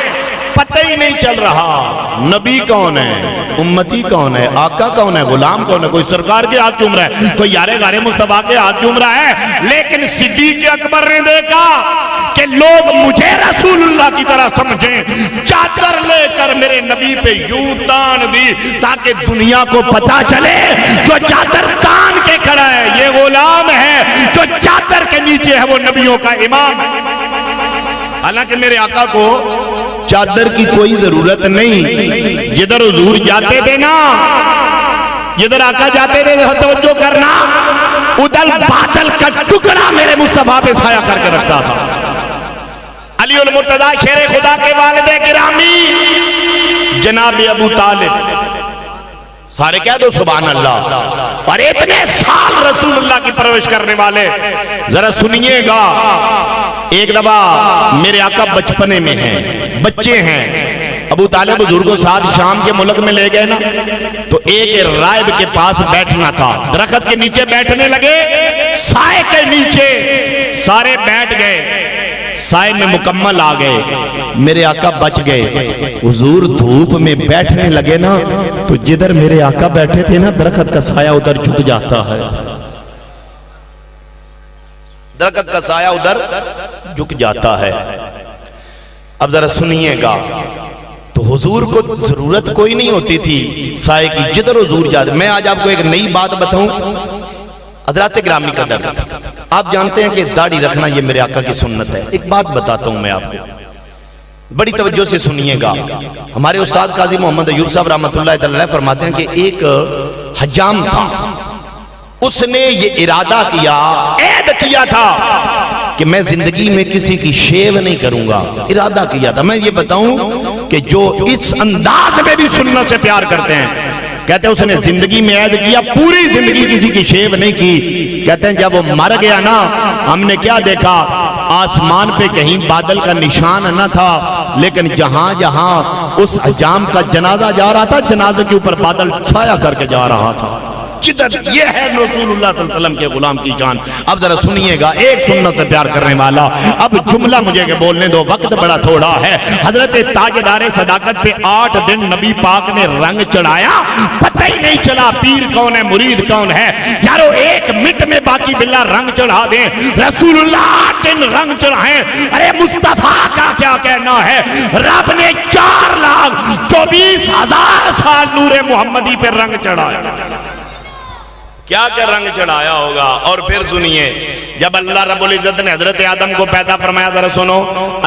پتہ ہی نہیں چل رہا نبی کون ہے، امتی کون ہے، آقا کون ہے، غلام کون ہے۔ کوئی سرکار کے ہاتھ چوم رہا ہے، کوئی یار غار مصطفیٰ کے ہاتھ چوم رہا ہے، لیکن صدیق اکبر نے دیکھا کہ لوگ مجھے رسول اللہ کی طرح سمجھیں، چادر لے کر میرے نبی پہ یوں تان دی تاکہ دنیا کو پتا چلے جو چادر تان کے کھڑا ہے یہ غلام ہے، جو چادر کے نیچے ہے وہ نبیوں کا امام ہے۔ حالانکہ میرے آقا کو چادر کی کوئی ضرورت نہیں، جدھر حضور جاتے تھے نا، جدھر آقا جاتے تھے توجہ کرنا، ادھر بادل کا ٹکڑا میرے مصطفیٰ پہ سایہ کر کے رکھتا تھا۔ علی المرتضیٰ شیر خدا کے والد گرامی جناب ابو طالب، سارے کہہ دو سبحان اللہ، اور اتنے سال رسول اللہ کی پرورش کرنے والے، ذرا سنیے گا۔ ایک دفعہ میرے آقا بچپنے میں ہیں، بچے ہیں، ابو طالب حضور کو ساتھ شام کے ملک میں لے گئے نا، تو ایک راہب کے پاس بیٹھنا تھا، درخت کے نیچے بیٹھنے لگے، سائے کے نیچے سارے بیٹھ گئے، سائے میں مکمل آ گئے، میرے آقا بچ گئے۔ حضور دھوپ میں بیٹھنے لگے نا تو جدھر میرے آقا بیٹھے تھے نا درخت کا سایہ ادھر جھک جاتا ہے، درخت کا سایہ ادھر جھک جاتا ہے۔ اب ذرا سنیے گا، تو حضور کو ضرورت کوئی نہیں ہوتی تھی سائے کی، جدھر حضور جاتے۔ میں آج آپ کو ایک نئی بات بتاؤں حضرات گرامی قدر، آپ جانتے ہیں کہ داڑھی رکھنا یہ میرے آقا کی سنت ہے۔ ایک بات بتاتا ہوں میں آپ کو، بڑی توجہ سے سنیے گا۔ ہمارے استاد قاضی محمد ایوب صاحب رحمت اللہ علیہ فرماتے ہیں کہ ایک حجام تھا، اس نے یہ ارادہ کیا، عہد کیا تھا کہ میں زندگی میں کسی کی شیو نہیں کروں گا، ارادہ کیا تھا۔ میں یہ بتاؤں کہ جو اس انداز میں بھی سنت سے پیار کرتے ہیں، کہتے ہیں اس نے زندگی میں عہد کیا، پوری زندگی کسی کی شیو نہیں کی۔ کہتے ہیں جب وہ مر گیا نا، ہم نے کیا دیکھا، آسمان پہ کہیں بادل کا نشان نہ تھا، لیکن جہاں جہاں اس حجام کا جنازہ جا رہا تھا، جنازے کے اوپر بادل چھایا کر کے جا رہا تھا۔ یہ ہے رسول اللہ صلی اللہ علیہ وسلم کے غلام کی جان۔ اب ذرا سنیے گا، ایک سنت سے پیار کرنے والا، اب جملہ مجھے کہ بولنے دو، وقت بڑا تھوڑا ہے۔ حضرت تاجدار صداقت پہ 8 دن نبی پاک نے رنگ چڑھایا، پتہ ہی نہیں چلا پیر کون ہے، مرید کون ہے۔ یارو 1 منٹ میں باقی باللہ رنگ چڑھا دیں، رسول اللہ 8 دن رنگ چڑھائیں۔ ارے مصطفیٰ کا کیا کہنا ہے، رب نے 4,24,000 سال نور محمدی پہ رنگ چڑھایا، کیا کیا رنگ چڑھایا ہوگا۔ اور پھر سنیے، جب اللہ رب العزت نے حضرت آدم کو پیدا فرمایا، ذرا سنو،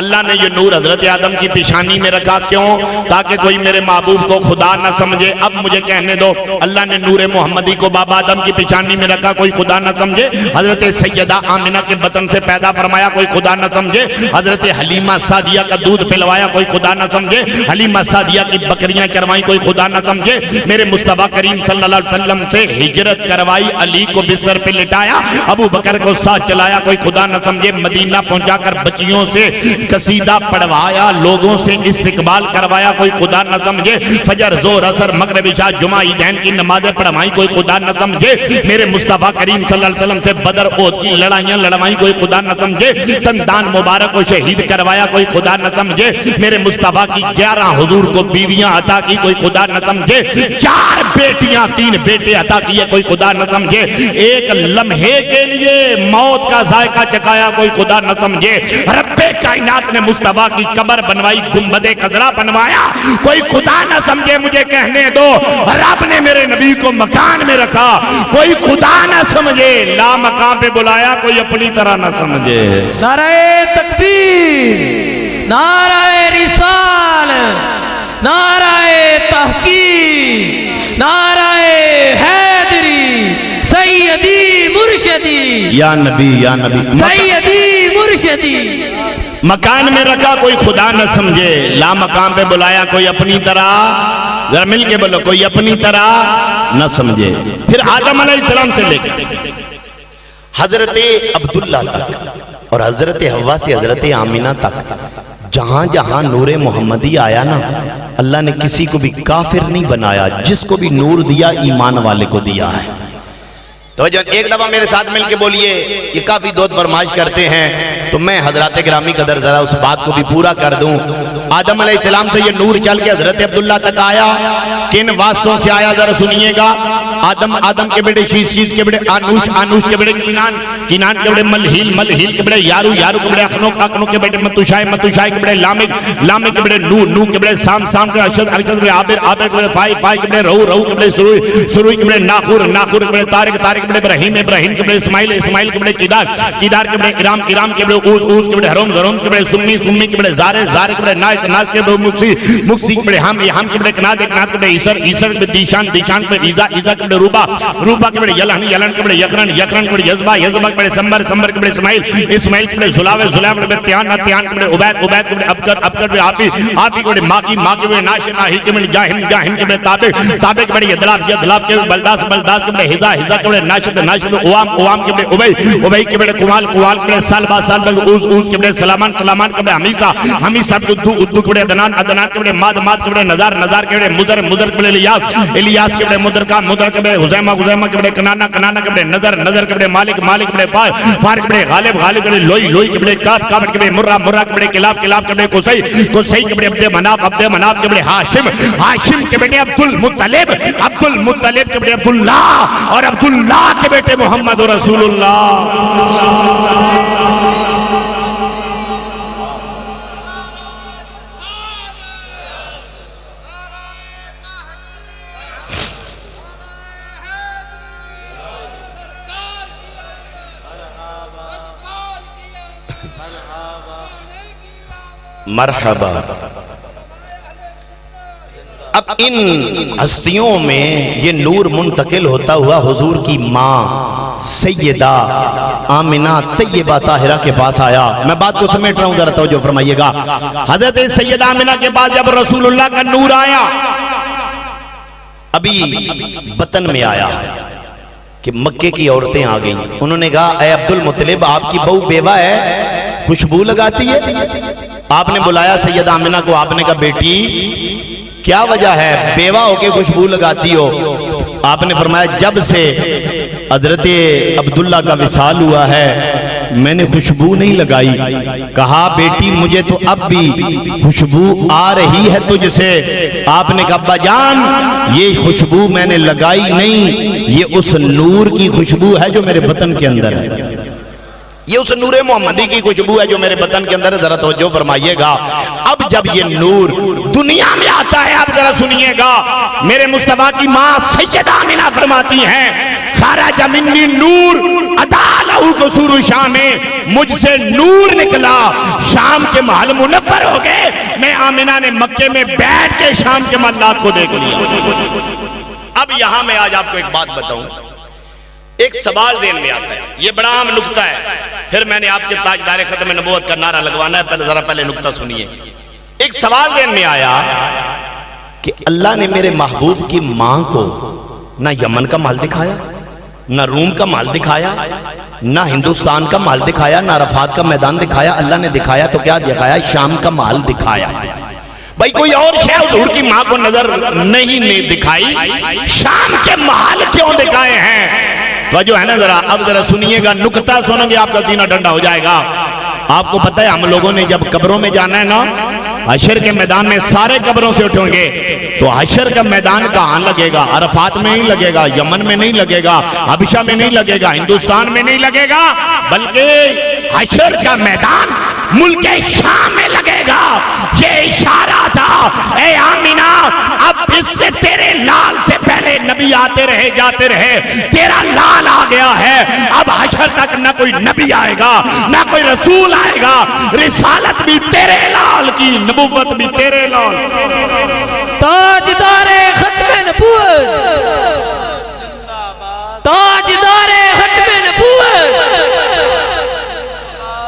اللہ نے یہ نور حضرت آدم کی پیشانی میں رکھا، کیوں؟ تاکہ کوئی میرے محبوب کو خدا نہ سمجھے۔ اب مجھے کہنے دو، اللہ نے نور محمدی کو بابا آدم کی پیشانی میں رکھا، کوئی خدا نہ سمجھے۔ حضرت سیدہ آمنہ کے بطن سے پیدا فرمایا، کوئی خدا نہ سمجھے۔ حضرت حلیمہ سعدیہ کا دودھ پلوایا، کوئی خدا نہ سمجھے۔ حلیمہ سعدیہ کی بکریاں چروائیں، کوئی خدا نہ سمجھے۔ میرے مصطفیٰ کریم صلی اللہ علیہ وسلم سے ہجرت کروائی، علی کو بستر پہ لٹایا، ابو بکر کو چلایا کوئی خدا نہ سمجھے، مدینہ پہنچا کر بچیوں سے قصیدہ پڑھوایا، لوگوں سے استقبال کروایا کوئی خدا نہ سمجھے، فجر زور اثر مغرب عشاء جمعہ عیدین کی نمازیں پڑھوائی کوئی خدا نہ سمجھے، میرے مصطفیٰ کریم صلی اللہ علیہ وسلم سے بدر احد کی لڑائیاں لڑوائی کوئی خدا نہ سمجھے، دندان مبارک کو شہید کروایا کوئی خدا نہ سمجھے، میرے مصطفیٰ کی 11 حضور کو بیویاں عطا کی کوئی خدا نہ سمجھے، 4 بیٹیاں 3 بیٹے عطا کیے کوئی خدا نہ سمجھے، ایک لمحے کے لیے موت کا ذائقہ چکایا کوئی خدا نہ سمجھے، رب کائنات نے مصطفیٰ کی قبر بنوائی، گنبد خضرا بنوایا کوئی خدا نہ سمجھے، مجھے کہنے دو رب نے میرے نبی کو مکان میں رکھا کوئی خدا نہ سمجھے، لا مقام پہ بلایا کوئی اپنی طرح نہ سمجھے۔ نعرہ تکبیر، نعرہ رسال، نعرہ تحقیق، نعرہ حیدری، سیدی مرشدی یا نبی یا نبی، سیدی مرشدی، مکان میں رکھا کوئی خدا نہ سمجھے، لا مقام پہ بلایا کوئی اپنی طرح، ذرا مل کے بولو کوئی اپنی طرح نہ سمجھے۔ پھر آدم علیہ السلام سے لے کر حضرت عبداللہ تک اور حضرت حوا سے حضرت آمینہ تک جہاں جہاں نور محمدی آیا نا، اللہ نے کسی کو بھی کافر نہیں بنایا، جس کو بھی نور دیا ایمان والے کو دیا ہے۔ توجہ، ایک دفعہ میرے ساتھ مل کے بولیے، یہ کافی دود فرمائش کرتے ہیں تو میں حضرات گرامی قدر ذرا اس بات کو بھی پورا کر دوں۔ آدم علیہ السلام سے یہ نور چل کے حضرت عبداللہ تک آیا، کن واسطوں سے آیا ذرا سنیے گا۔ آدم کے بیٹے شیش کے بیٹے آنوش کے بیٹے کنان کے بیٹے ملہیل کے بیٹے یارو کے بیٹے اخنوک کے بیٹے متوشائے کے بیٹے لامک کے بیٹے نو کے بیٹے سام کے ارشد کے بیٹے عابر کے بیٹے فائی کے بیٹے رہو کے بیٹے سروئی کے بیٹے ناخور کے بیٹے طارق کے بیٹے ابراہیم کے بیٹے اسماعیل کے بیٹے کیدار کے بیٹے ارام کے بیٹے اوز کے بیٹے حروم کے بیٹے سمی کے بیٹے زار کے بیٹے ناز کے بیٹے مکسی کے بیٹے ہم کے بیٹے کناد کے بیٹے عیسر کے بیٹے دیشان کے بیٹے ایزا کے بیٹے روبا کے بیٹے یلن کے بیٹے یقرن کے بیٹے یزبا کے بیٹے سمبر کے بیٹے اسماعیل کے بیٹے زلاوے کے بیٹے تیان کے بیٹے عبید کے بیٹے ابکر کے بیٹے آفی کے بیٹے ماکی کے بیٹے ناہی کے بیٹے جاہن کے بیٹے تابے کے بیٹے یدلاف کے بیٹے بلداس کے بیٹے حزا کے بیٹے ناشد اوام کے بیٹے ابئی کے بیٹے کوال کے بیٹے سالبا اوز کے بیٹے سلامان کے بیٹے حمیسہ کے ادو کے بیٹے ادنان کے بیٹے ماد کے بیٹے نظار کے بیٹے مدر کے بیٹے الیاس کے بیٹے مدر کے بیٹے حزیمہ کے بیٹے کنانا کے بیٹے نظر کے بیٹے مالک کے بیٹے فار کے بیٹے غالب کے بیٹے لوئی کے بیٹے کابٹ کے بیٹے مرہ کے بیٹے کلاب کے بیٹے قصی کے بیٹے عبد مناف کے بیٹے ہاشم کے بیٹے عبد المطلب کے بیٹے عبداللہ اور عبداللہ کے بیٹے محمد رسول اللہ۔ مرحبا۔ اب ان ہستیوں میں یہ نور منتقل ہوتا ہوا حضور کی ماں سیدہ آمنہ طیبہ طاہرہ کے پاس آیا۔ میں بات کو سمیٹ رہا ہوں، ذرا توجہ فرمائیے گا۔ حضرت سیدہ آمنہ کے پاس جب رسول اللہ کا نور آیا، ابھی بطن میں آیا کہ مکے کی عورتیں آ گئیں، انہوں نے کہا اے عبد المطلب، آپ کی بہو بیوہ ہے، خوشبو لگاتی ہے۔ آپ نے بلایا سیدہ آمنہ کو، آپ نے کہا بیٹی کیا وجہ ہے بیوہ ہو کے خوشبو لگاتی ہو؟ آپ نے فرمایا جب سے حضرت عبداللہ کا وصال ہوا ہے میں نے خوشبو نہیں لگائی۔ کہا بیٹی مجھے تو اب بھی خوشبو آ رہی ہے تجھ سے۔ آپ نے کہا ابا جان یہ خوشبو میں نے لگائی نہیں، یہ اس نور کی خوشبو ہے جو میرے بطن کے اندر ہے، یہ اس نور محمدی کی خوشبو ہے جو میرے بطن کے اندر ہے۔ ذرا توجہ فرمائیے گا۔ اب جب یہ نور دنیا میں آتا ہے، آپ ذرا سنیے گا، میرے مصطفیٰ کی ماں سیدہ آمنہ فرماتی ہیں خرج منی نور ادا لہو قصور شام، مجھ سے نور نکلا، شام کے محل منور ہو گئے۔ میں آمنہ نے مکے میں بیٹھ کے شام کے محلات کو دیکھ لیا۔ اب یہاں میں آج آپ کو ایک بات بتاؤں، ایک سوال ذہن میں آتا ہے، یہ بڑا عام نکتہ ہے، پھر میں نے آپ کے تاجدار ختم نبوت کا نعرہ لگوانا ہے، ذرا پہلے نکتہ سنیے۔ ایک سوال ذہن میں آیا کہ اللہ نے میرے محبوب کی ماں کو نہ یمن کا محل دکھایا، نہ روم کا محل دکھایا، نہ ہندوستان کا مال دکھایا، نہ عرفات کا میدان دکھایا، اللہ نے دکھایا تو کیا دکھایا؟ شام کا مال دکھایا۔ بھائی کوئی اور شے حضور کی ماں کو نظر نہیں دکھائی، شام کے محل کیوں دکھائے ہیں؟ تو جو ہے نا اب ذرا سنیے گا، نکتہ سنیں گے آپ کا سینہ ٹھنڈا ہو جائے گا۔ آپ کو پتہ ہے ہم لوگوں نے جب قبروں میں جانا ہے نا، حشر کے میدان میں سارے قبروں سے اٹھیں گے تو حشر کا میدان کہاں لگے گا؟ عرفات میں نہیں لگے گا، یمن میں نہیں لگے گا، حبشہ میں نہیں لگے گا، ہندوستان میں نہیں لگے گا، بلکہ حشر کا میدان ملک شام میں لگے گا۔ یہ اشارہ تھا، اے آمینہ اب اس سے تیرے لال سے پہلے نبی آتے رہے جاتے رہے، تیرا لال آ گیا ہے، اب حشر تک نہ کوئی نبی آئے گا نہ کوئی رسول آئے گا، رسالت بھی تیرے لال کی، نبوت بھی تیرے لال۔ تاجدار ختم نبوت، تاجدار ختم نبوت،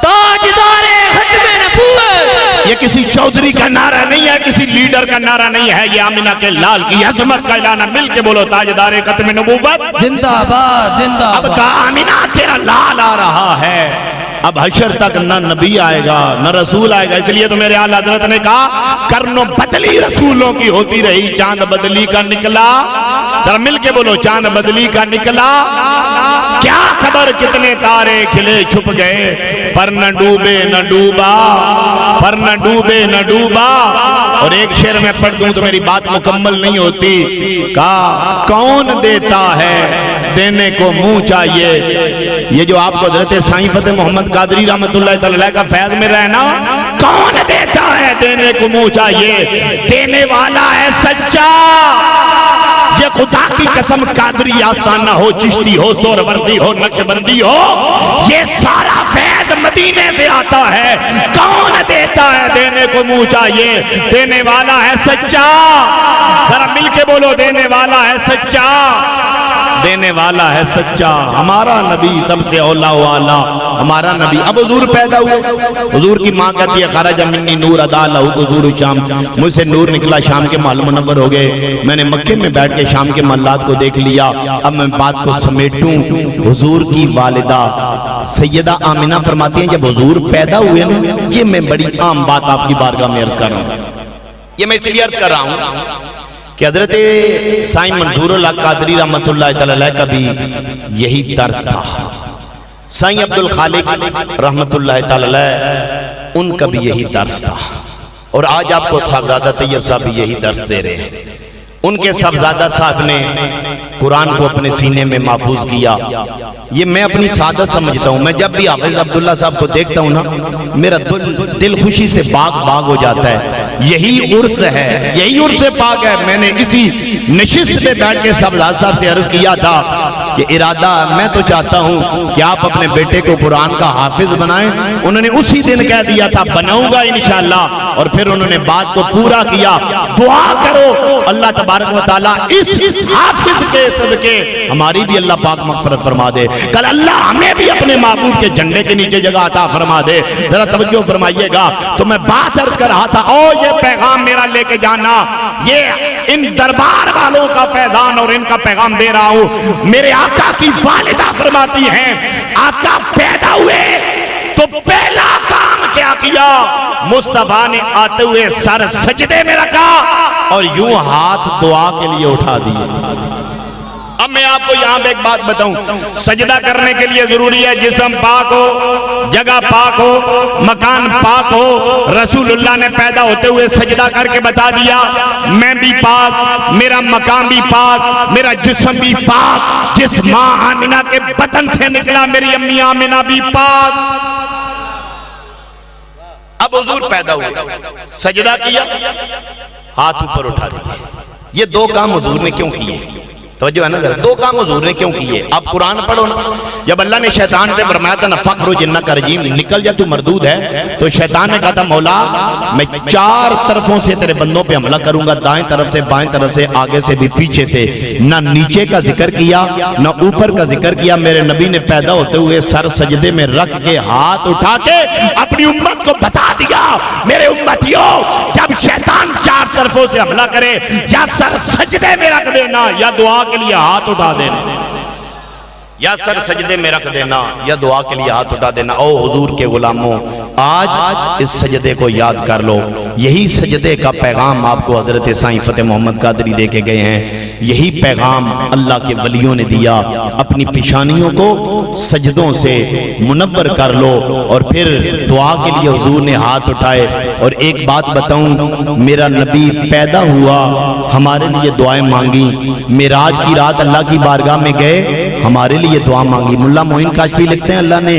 تاجدار ختم نبوت۔ یہ کسی چودھری کا نعرہ نہیں ہے، کسی لیڈر کا نعرہ نہیں ہے، یہ آمینہ کے لال کی عظمت کا اعلان ہے۔ مل کے بولو تاجدار ختم نبوت زندہ باد، زندہ اب باد۔ کہا آمینہ تیرا لال آ رہا ہے، اب حشر تک نہ نبی آئے گا نہ رسول آئے گا، اس لیے تو میرے اعلیٰ حضرت نے کہا کرنو بدلی رسولوں کی ہوتی رہی، چاند بدلی کا نکلا، ذرا مل کے بولو چاند بدلی کا نکلا، کیا خبر کتنے تارے کھلے چھپ گئے، پر نہ ڈوبے نہ ڈوبا، پر نہ ڈوبے نہ ڈوبا۔ اور ایک شعر میں پڑھ دوں تو میری بات مکمل نہیں ہوتی، کہا کون دیتا ہے دینے کو منہ چاہیے۔ یہ جو آپ کو حضرت سائیں فتح محمد قادری رحمت اللہ علیہ کا فیض میں رہنا، کون دیتا ہے دینے کو منہ چاہیے، دینے والا ہے سچا۔ یہ خدا کی قسم قادری آستانہ ہو، چشتی ہو، سہروردی ہو، نقشبندی ہو، یہ سارا فیض مدینے سے آتا ہے۔ کون دیتا ہے دینے کو منہ چاہیے، دینے والا ہے سچا۔ ذرا مل کے بولو دینے والا ہے سچا، دینے والا ہے سچا۔ ہمارا نبی سب سے اولا و اعلیٰ، ہمارا نبی۔ اب حضور پیدا ہوئے، حضور کی ماں کہتی ہے خرج منی نور ادا لہو حضور شام، مجھ سے نور نکلا، شام کے محل منور ہو گئے۔ میں نے مکے میں بیٹھ کے شام کے محلات کو دیکھ لیا، اب میں بات کو سمیٹوں۔ حضور کی والدہ سیدہ آمینہ فرماتی ہیں جب حضور پیدا ہوئے نا، یہ میں بڑی عام بات آپ کی بارگاہ میں عرض کر رہا ہوں، یہ میں اس لیے عرض کر رہا ہوں کہ حضرت سائیں منظور اللہ قادری رحمت اللہ علیہ کا بھی یہی طرز تھا، سائیں عبد الخالق رحمت اللہ علیہ ان کا بھی یہی طرز تھا، اور آج آپ کو صاحبزادہ طیب صاحب بھی یہی طرز دے رہے ہیں۔ ان کے صاحبزادہ صاحب نے قرآن کو اپنے سینے میں محفوظ کیا۔ یہ میں اپنی سعادت سمجھتا ہوں، میں جب بھی حافظ عبداللہ صاحب کو دیکھتا ہوں نا، میرا دل خوشی سے باغ باغ ہو جاتا ہے۔ یہی عرس ہے، یہی عرس پاک ہے۔ میں نے اسی نشست پہ بیٹھ کے صاحبزادہ صاحب سے عرض کیا تھا کہ ارادہ میں تو چاہتا ہوں کہ آپ اپنے بیٹے کو قرآن کا حافظ بنائیں۔ انہوں نے اسی دن کہہ دیا تھا بناؤں گا انشاءاللہ، اور پھر انہوں نے بات کو پورا کیا۔ دعا کرو اللہ تبارک و تعالیٰ اس حافظ کے صدقے ہماری بھی اللہ پاک مغفرت فرما دے، کل اللہ ہمیں بھی اپنے محبوب کے جھنڈے کے نیچے جگہ عطا فرما دے۔ ذرا توجہ فرمائیے گا، تو میں بات عرض کر رہا تھا، یہ پیغام میرا لے کے جانا، یہ ان دربار والوں کا فیضان اور ان کا پیغام دے رہا ہوں۔ میرے آقا کی والدہ فرماتی ہیں آقا پیدا ہوئے تو پہلا کام کیا کیا؟ مصطفیٰ نے آتے ہوئے سر سجدے میں رکھا اور یوں ہاتھ دعا کے لیے اٹھا دیے۔ اب میں آپ کو یہاں پہ ایک بات بتاؤں، سجدہ کرنے کے لیے ضروری ہے جسم پاک ہو، جگہ پاک ہو، مکان پاک ہو۔ رسول اللہ نے پیدا ہوتے ہوئے سجدہ کر کے بتا دیا میں بھی پاک، میرا مکان بھی پاک، میرا جسم بھی پاک، جس ماں آمینہ کے بطن سے نکلا میری امی آمینہ بھی پاک۔ اب حضور پیدا ہوئے، سجدہ کیا، ہاتھ اوپر اٹھا دیا۔ یہ دو کام حضور نے کیوں کیے؟ توجہ ہے نا ذرا، دو کام حضور نے کیوں کیے؟ آپ قرآن پڑھو نا، جب اللہ نے شیطان سے فرمایا تھا نفخرج انک رجیم، نکل جا تو مردود ہے، تو شیطان نے کہا تھا مولا میں چار طرفوں سے تیرے بندوں پہ حملہ کروں گا، دائیں طرف سے، بائیں طرف سے، آگے سے بھی، پیچھے سے۔ نہ نیچے کا ذکر کیا نہ اوپر کا ذکر کیا۔ میرے نبی نے پیدا ہوتے ہوئے سر سجدے میں رکھ کے ہاتھ اٹھا کے اپنی امت کو بتا دیا میرے امتیوں جب شیطان چار طرفوں سے حملہ کرے یا سر سجدے میں رکھ دینا یا دعا کے لیے ہاتھ اٹھا دینا۔ یا سر سجدے میں رکھ دینا یا دعا کے لیے ہاتھ اٹھا دینا. او حضور کے غلاموں، آج اس سجدے کو یاد کر لو. یہی سجدے کا پیغام آپ کو حضرت سائیں فتح محمد قادری دے کے گئے ہیں. یہی پیغام اللہ کے ولیوں نے دیا. اپنی پیشانیوں کو سجدوں سے منور کر لو اور پھر دعا کے لیے حضور نے ہاتھ اٹھائے. اور ایک بات بتاؤں، میرا نبی پیدا ہوا، ہمارے لیے دعائیں مانگی. معراج کی رات اللہ کی بارگاہ میں گئے، ہمارے لیے دعا مانگی. ملا معین کاشفی لکھتے ہیں اللہ نے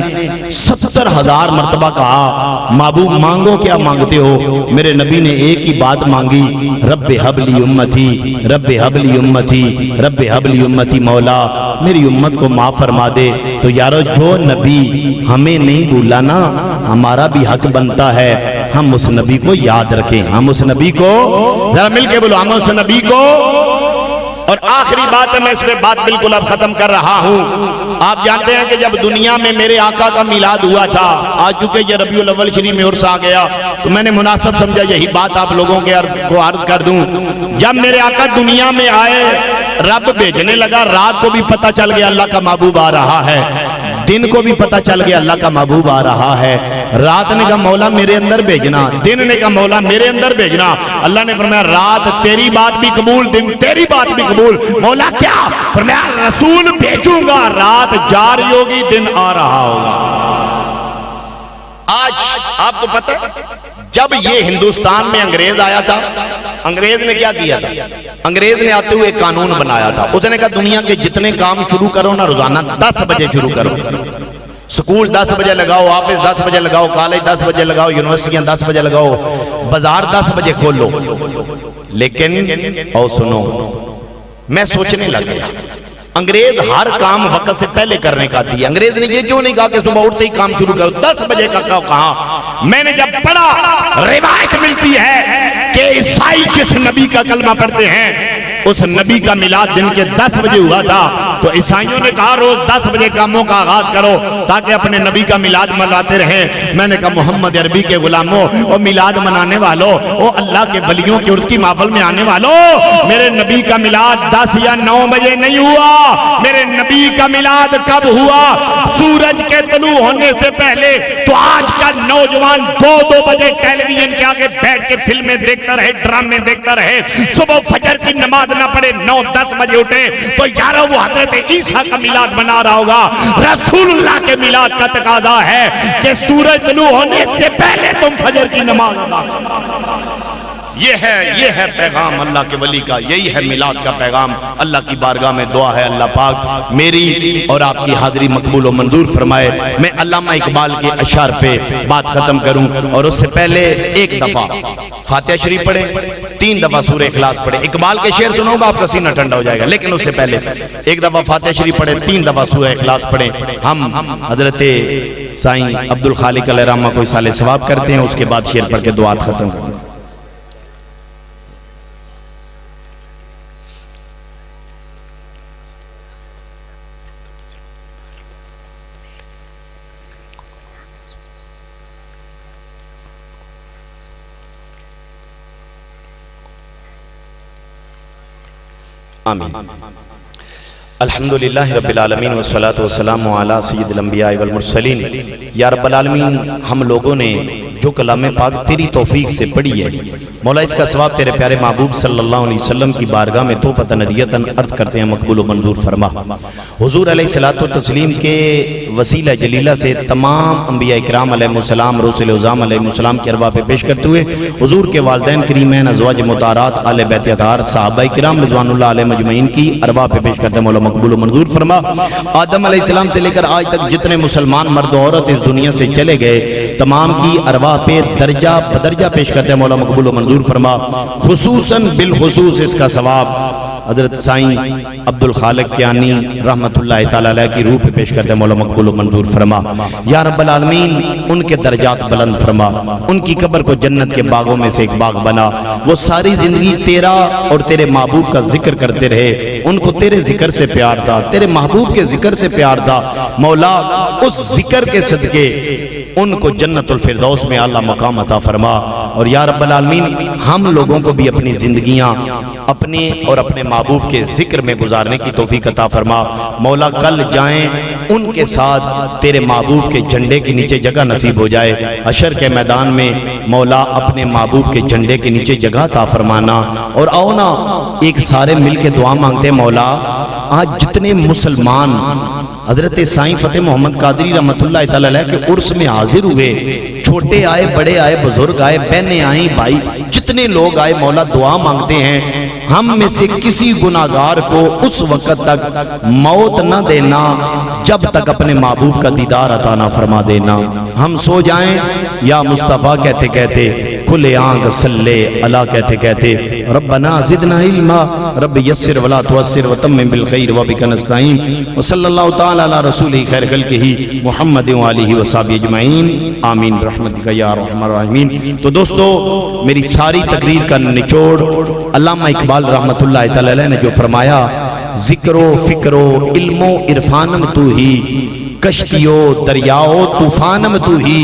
70,000 مرتبہ کہا محبوب مانگو کیا مانگتے ہو. میرے نبی نے ایک ہی بات مانگی، رب حب لی امتی، رب حب لی امتی، رب حب لی امتی. مولا میری امت کو معاف فرما دے. تو یارو جو نبی ہمیں نہیں بھولا نا، ہمارا بھی حق بنتا ہے ہم اس نبی کو یاد رکھیں. ہم اس نبی کو ذرا مل کے بولو، ہم اس نبی کو. اور آخری بات ہے، میں اس پہ بات بالکل اب ختم کر رہا ہوں. آپ جانتے ہیں کہ جب دنیا میں میرے آقا کا میلاد ہوا تھا، آج چونکہ یہ ربیع الاول شریف میں عرس آ گیا تو میں نے مناسب سمجھا یہی بات آپ لوگوں کے عرض کر دوں. جب میرے آقا دنیا میں آئے، رب بھیجنے لگا، رات کو بھی پتہ چل گیا اللہ کا محبوب آ رہا ہے، دن کو بھی پتہ چل گیا اللہ کا محبوب آ رہا ہے. رات نے کہا مولا میرے اندر بھیجنا، دن نے کہا مولا میرے اندر بھیجنا. اللہ نے فرمایا رات تیری بات بھی قبول، دن تیری بات بھی قبول. مولا کیا؟ فرمایا رسول بھیجوں گا، رات جاری ہوگی، دن آ رہا ہوگا. آج آپ کو پتہ جب یہ ہندوستان میں انگریز آیا تھا، انگریز نے کیا کیا تھا؟ انگریز نے آتے ہوئے ایک قانون بنایا تھا. اس نے کہا دنیا کے جتنے کام شروع کرو نا روزانہ 10 بجے شروع کرو. سکول 10 بجے لگاؤ، آفس 10 بجے لگاؤ، کالج 10 بجے لگاؤ، یونیورسٹیاں 10 بجے لگاؤ، بازار 10 بجے کھولو. لیکن او سنو، میں سوچنے لگ گیا انگریز ہر کام وقت سے پہلے کرنے کا دیا. انگریز نے یہ کیوں نہیں کہا کہ صبح اٹھتے ہی کام شروع کرو؟ 10 بجے کا کہا. میں نے جب پڑھا، روایت ملتی ہے کہ عیسائی جس نبی کا کلمہ پڑھتے ہیں اس نبی کا میلاد دن کے 10 بجے ہوا تھا. تو عیسائیوں نے کہا روز 10 بجے کاموں کا آغاز کرو تاکہ اپنے نبی کا میلاد مناتے رہیں. میں نے کہا محمد عربی کے غلاموں اور میلاد منانے والوں، وہ اللہ کے ولیوں کے عرس کی محفل میں آنے والوں، میرے نبی کا میلاد 10 یا 9 بجے نہیں ہوا. میرے نبی کا میلاد کب ہوا؟ سورج کے طلوع ہونے سے پہلے. تو آج کا نوجوان 2 بجے ٹیلی ویژن کے آگے بیٹھ کے فلمیں دیکھتا رہے، ڈرامے دیکھتا رہے، صبح فجر کی نماز نہ پڑھے، 9-10 بجے اٹھے، تو یارو وہ حضرت عیسیٰ کا میلاد بنا رہا ہوگا. رسول اللہ کے میلاد کا تقاضا ہے کہ سورج طلوع ہونے سے پہلے تم فجر کی نماز ادا کرو. یہ ہے پیغام اللہ کے ولی کا، یہی ہے میلاد کا پیغام. اللہ کی بارگاہ میں دعا ہے اللہ پاک میری اور آپ کی حاضری مقبول و منظور فرمائے. میں علامہ اقبال کے اشعار پہ بات ختم کروں اور اس سے پہلے ایک دفعہ فاتحہ شریف پڑھیں، 3 دفعہ سورہ اخلاص پڑھیں. اقبال کے شعر سنو گا آپ کا سینہ ٹھنڈا ہو جائے گا، لیکن اس سے پہلے ایک دفعہ فاتحہ شریف پڑھیں، 3 دفعہ سورہ اخلاص پڑھیں. ہم حضرت سائیں عبد الخالق علیہ رحمہ کو اصالہ ثواب کرتے ہیں، اس کے بعد شعر پڑھ کے دعات ختم کریں. آمین. الحمدللہ رب العالمین والصلاة والسلام علی سید الانبیاء والمرسلین. یا رب العالمین ہم لوگوں نے جو کلام پاک تیری توفیق سے پڑھی ہے مولا، اس کا ثواب تیرے پیارے محبوب صلی اللہ علیہ وسلم کی بارگاہ میں تحفۃ ہدیۃً عرض کرتے ہیں مقبول و منظور فرما. حضور علیہ الصلوۃ والتسلیم کے وسیلہ جلیلہ سے تمام انبیاء کرام علیہ السلام، رسل اعظام علیہ السلام کی ارواح پہ پیش کرتے ہوئے حضور کے والدین کریمین، ازواج مطہرات، اہل بیت اطہار، صحابہ کرام رضوان اللہ علیہ مجمعین کی ارواح پہ پیش کرتے ہیں مولا مقبول و منظور فرما. آدم علیہ السلام سے لے کر آج تک جتنے مسلمان مرد و عورت اس دنیا سے چلے گئے تمام کی ارواح پہ درجہ بدرجہ پیش کرتے ہیں مولا مقبول و منظور فرما. خصوصاً بالخصوص اس کا ثواب حضرت سائیں عبد الخالق کیانی رحمت اللہ تعالیٰ علیہ کی روح پہ پیش کرتے ہیں مولا مقبول و منظور فرما. یا رب العالمین ان کے درجات بلند فرما، ان کی قبر کو جنت کے باغوں میں سے ایک باغ بنا. وہ ساری زندگی تیرا اور تیرے محبوب کا ذکر کرتے رہے، ان کو تیرے ذکر سے پیار تھا، تیرے محبوب کے ذکر سے پیار تھا. مولا اس ذکر کے صدقے ان کو جنت الفردوس میں اعلیٰ مقام عطا فرما، اور یا رب العالمین ہم لوگوں کو بھی اپنی زندگیاں اپنے اور اپنے محبوب کے ذکر میں گزارنے کی توفیق عطا فرما۔ مولا کل جائیں ان کے ساتھ تیرے محبوب کے جھنڈے کے نیچے جگہ نصیب ہو جائے، حشر کے میدان میں مولا اپنے محبوب کے جھنڈے کے نیچے جگہ عطا فرمانا۔ اور آؤ نا ایک سارے مل کے دعا مانگتے ہیں، مولا آج جتنے مسلمان حضرت سائیں فتح محمد قادری رحمت اللہ تعالیٰ علیہ کے عرس میں حاضر ہوئے، چھوٹے آئے بڑے آئے بزرگ آئے بہنیں آئیں بھائی جتنے لوگ آئے، مولا دعا مانگتے ہیں ہم میں سے کسی گناہگار کو اس وقت تک موت نہ دینا جب تک اپنے محبوب کا دیدار عطا نہ فرما دینا۔ ہم سو جائیں یا مصطفیٰ کہتے کہتے، کھلے آنکھ صلی اللہ کہتے کہتے، ربنا زدنا علما رب یسر ولا تعسر وتمم بالخیر وبک نستعین، وصلی اللہ تعالی علی رسول خیر خلقہ محمد وآلہ وصحبہ اجمعین، آمین برحمتک یا ارحم الراحمین۔ تو دوستو میری ساری تقریر کا نچوڑ علامہ اقبال رحمت اللہ تعالی علیہ نے جو فرمایا، ذکر و فکر و علم و عرفانم تو ہی، کشتی و دریاؤ طوفانم تو ہی۔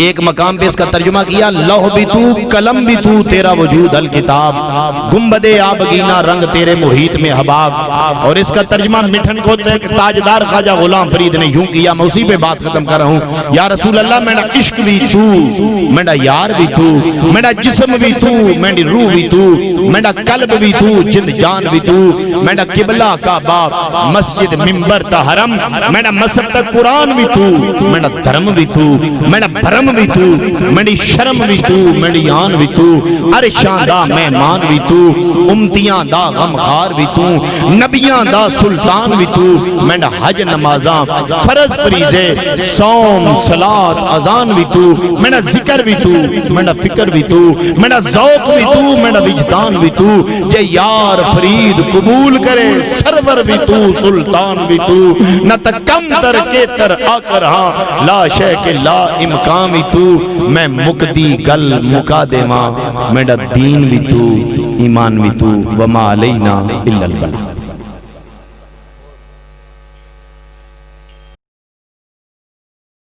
ایک مقام پہ اس کا ترجمہ کیا، لوح بھی تو قلم بھی تو تیرا وجود الکتاب، گنبد آبگینہ رنگ تیرے محیط میں حباب۔ اور اس کا ترجمہ مٹھن کو تاجدار خواجہ غلام فرید نے یوں کیا، میں اسی پہ بات ختم کر رہا ہوں، یا رسول اللہ میرا عشق بھی تو، میرا یار بھی تو، میرا جسم بھی تو، میری روح بھی تو، میرا قلب بھی تو، جند جان بھی تو، میرا قبلہ کعبہ مسجد منبر تا حرم، میرا مذہب تا قرآن بھی تو، میرا دھرم بھی تو، میرا بھرم بھی تو، میری شرم بھی تو، میری آن بھی تو، عرشاں دا مہمان بھی تو، امتیاں دا غمخار بھی تو، نبیاں دا سلطان بھی تو، میرا حج نمازاں فرض فریضے صوم صلاۃ اذان بھی تو، میرا ذکر بھی تو، میرا فکر بھی تو، میرا ذوق بھی تو، میرا وجدان بھی تو، جے یار فرید قبول کرے سرور بھی تو، سلطان بھی تو، نہ تکم تر کے تر آ کر ہاں لا شے کے لا امکان بھی تو، میں مقدی گل مکا دے ماں، میرا دین بھی تو ایمان بھی تو، وما علینا الا البلاغ۔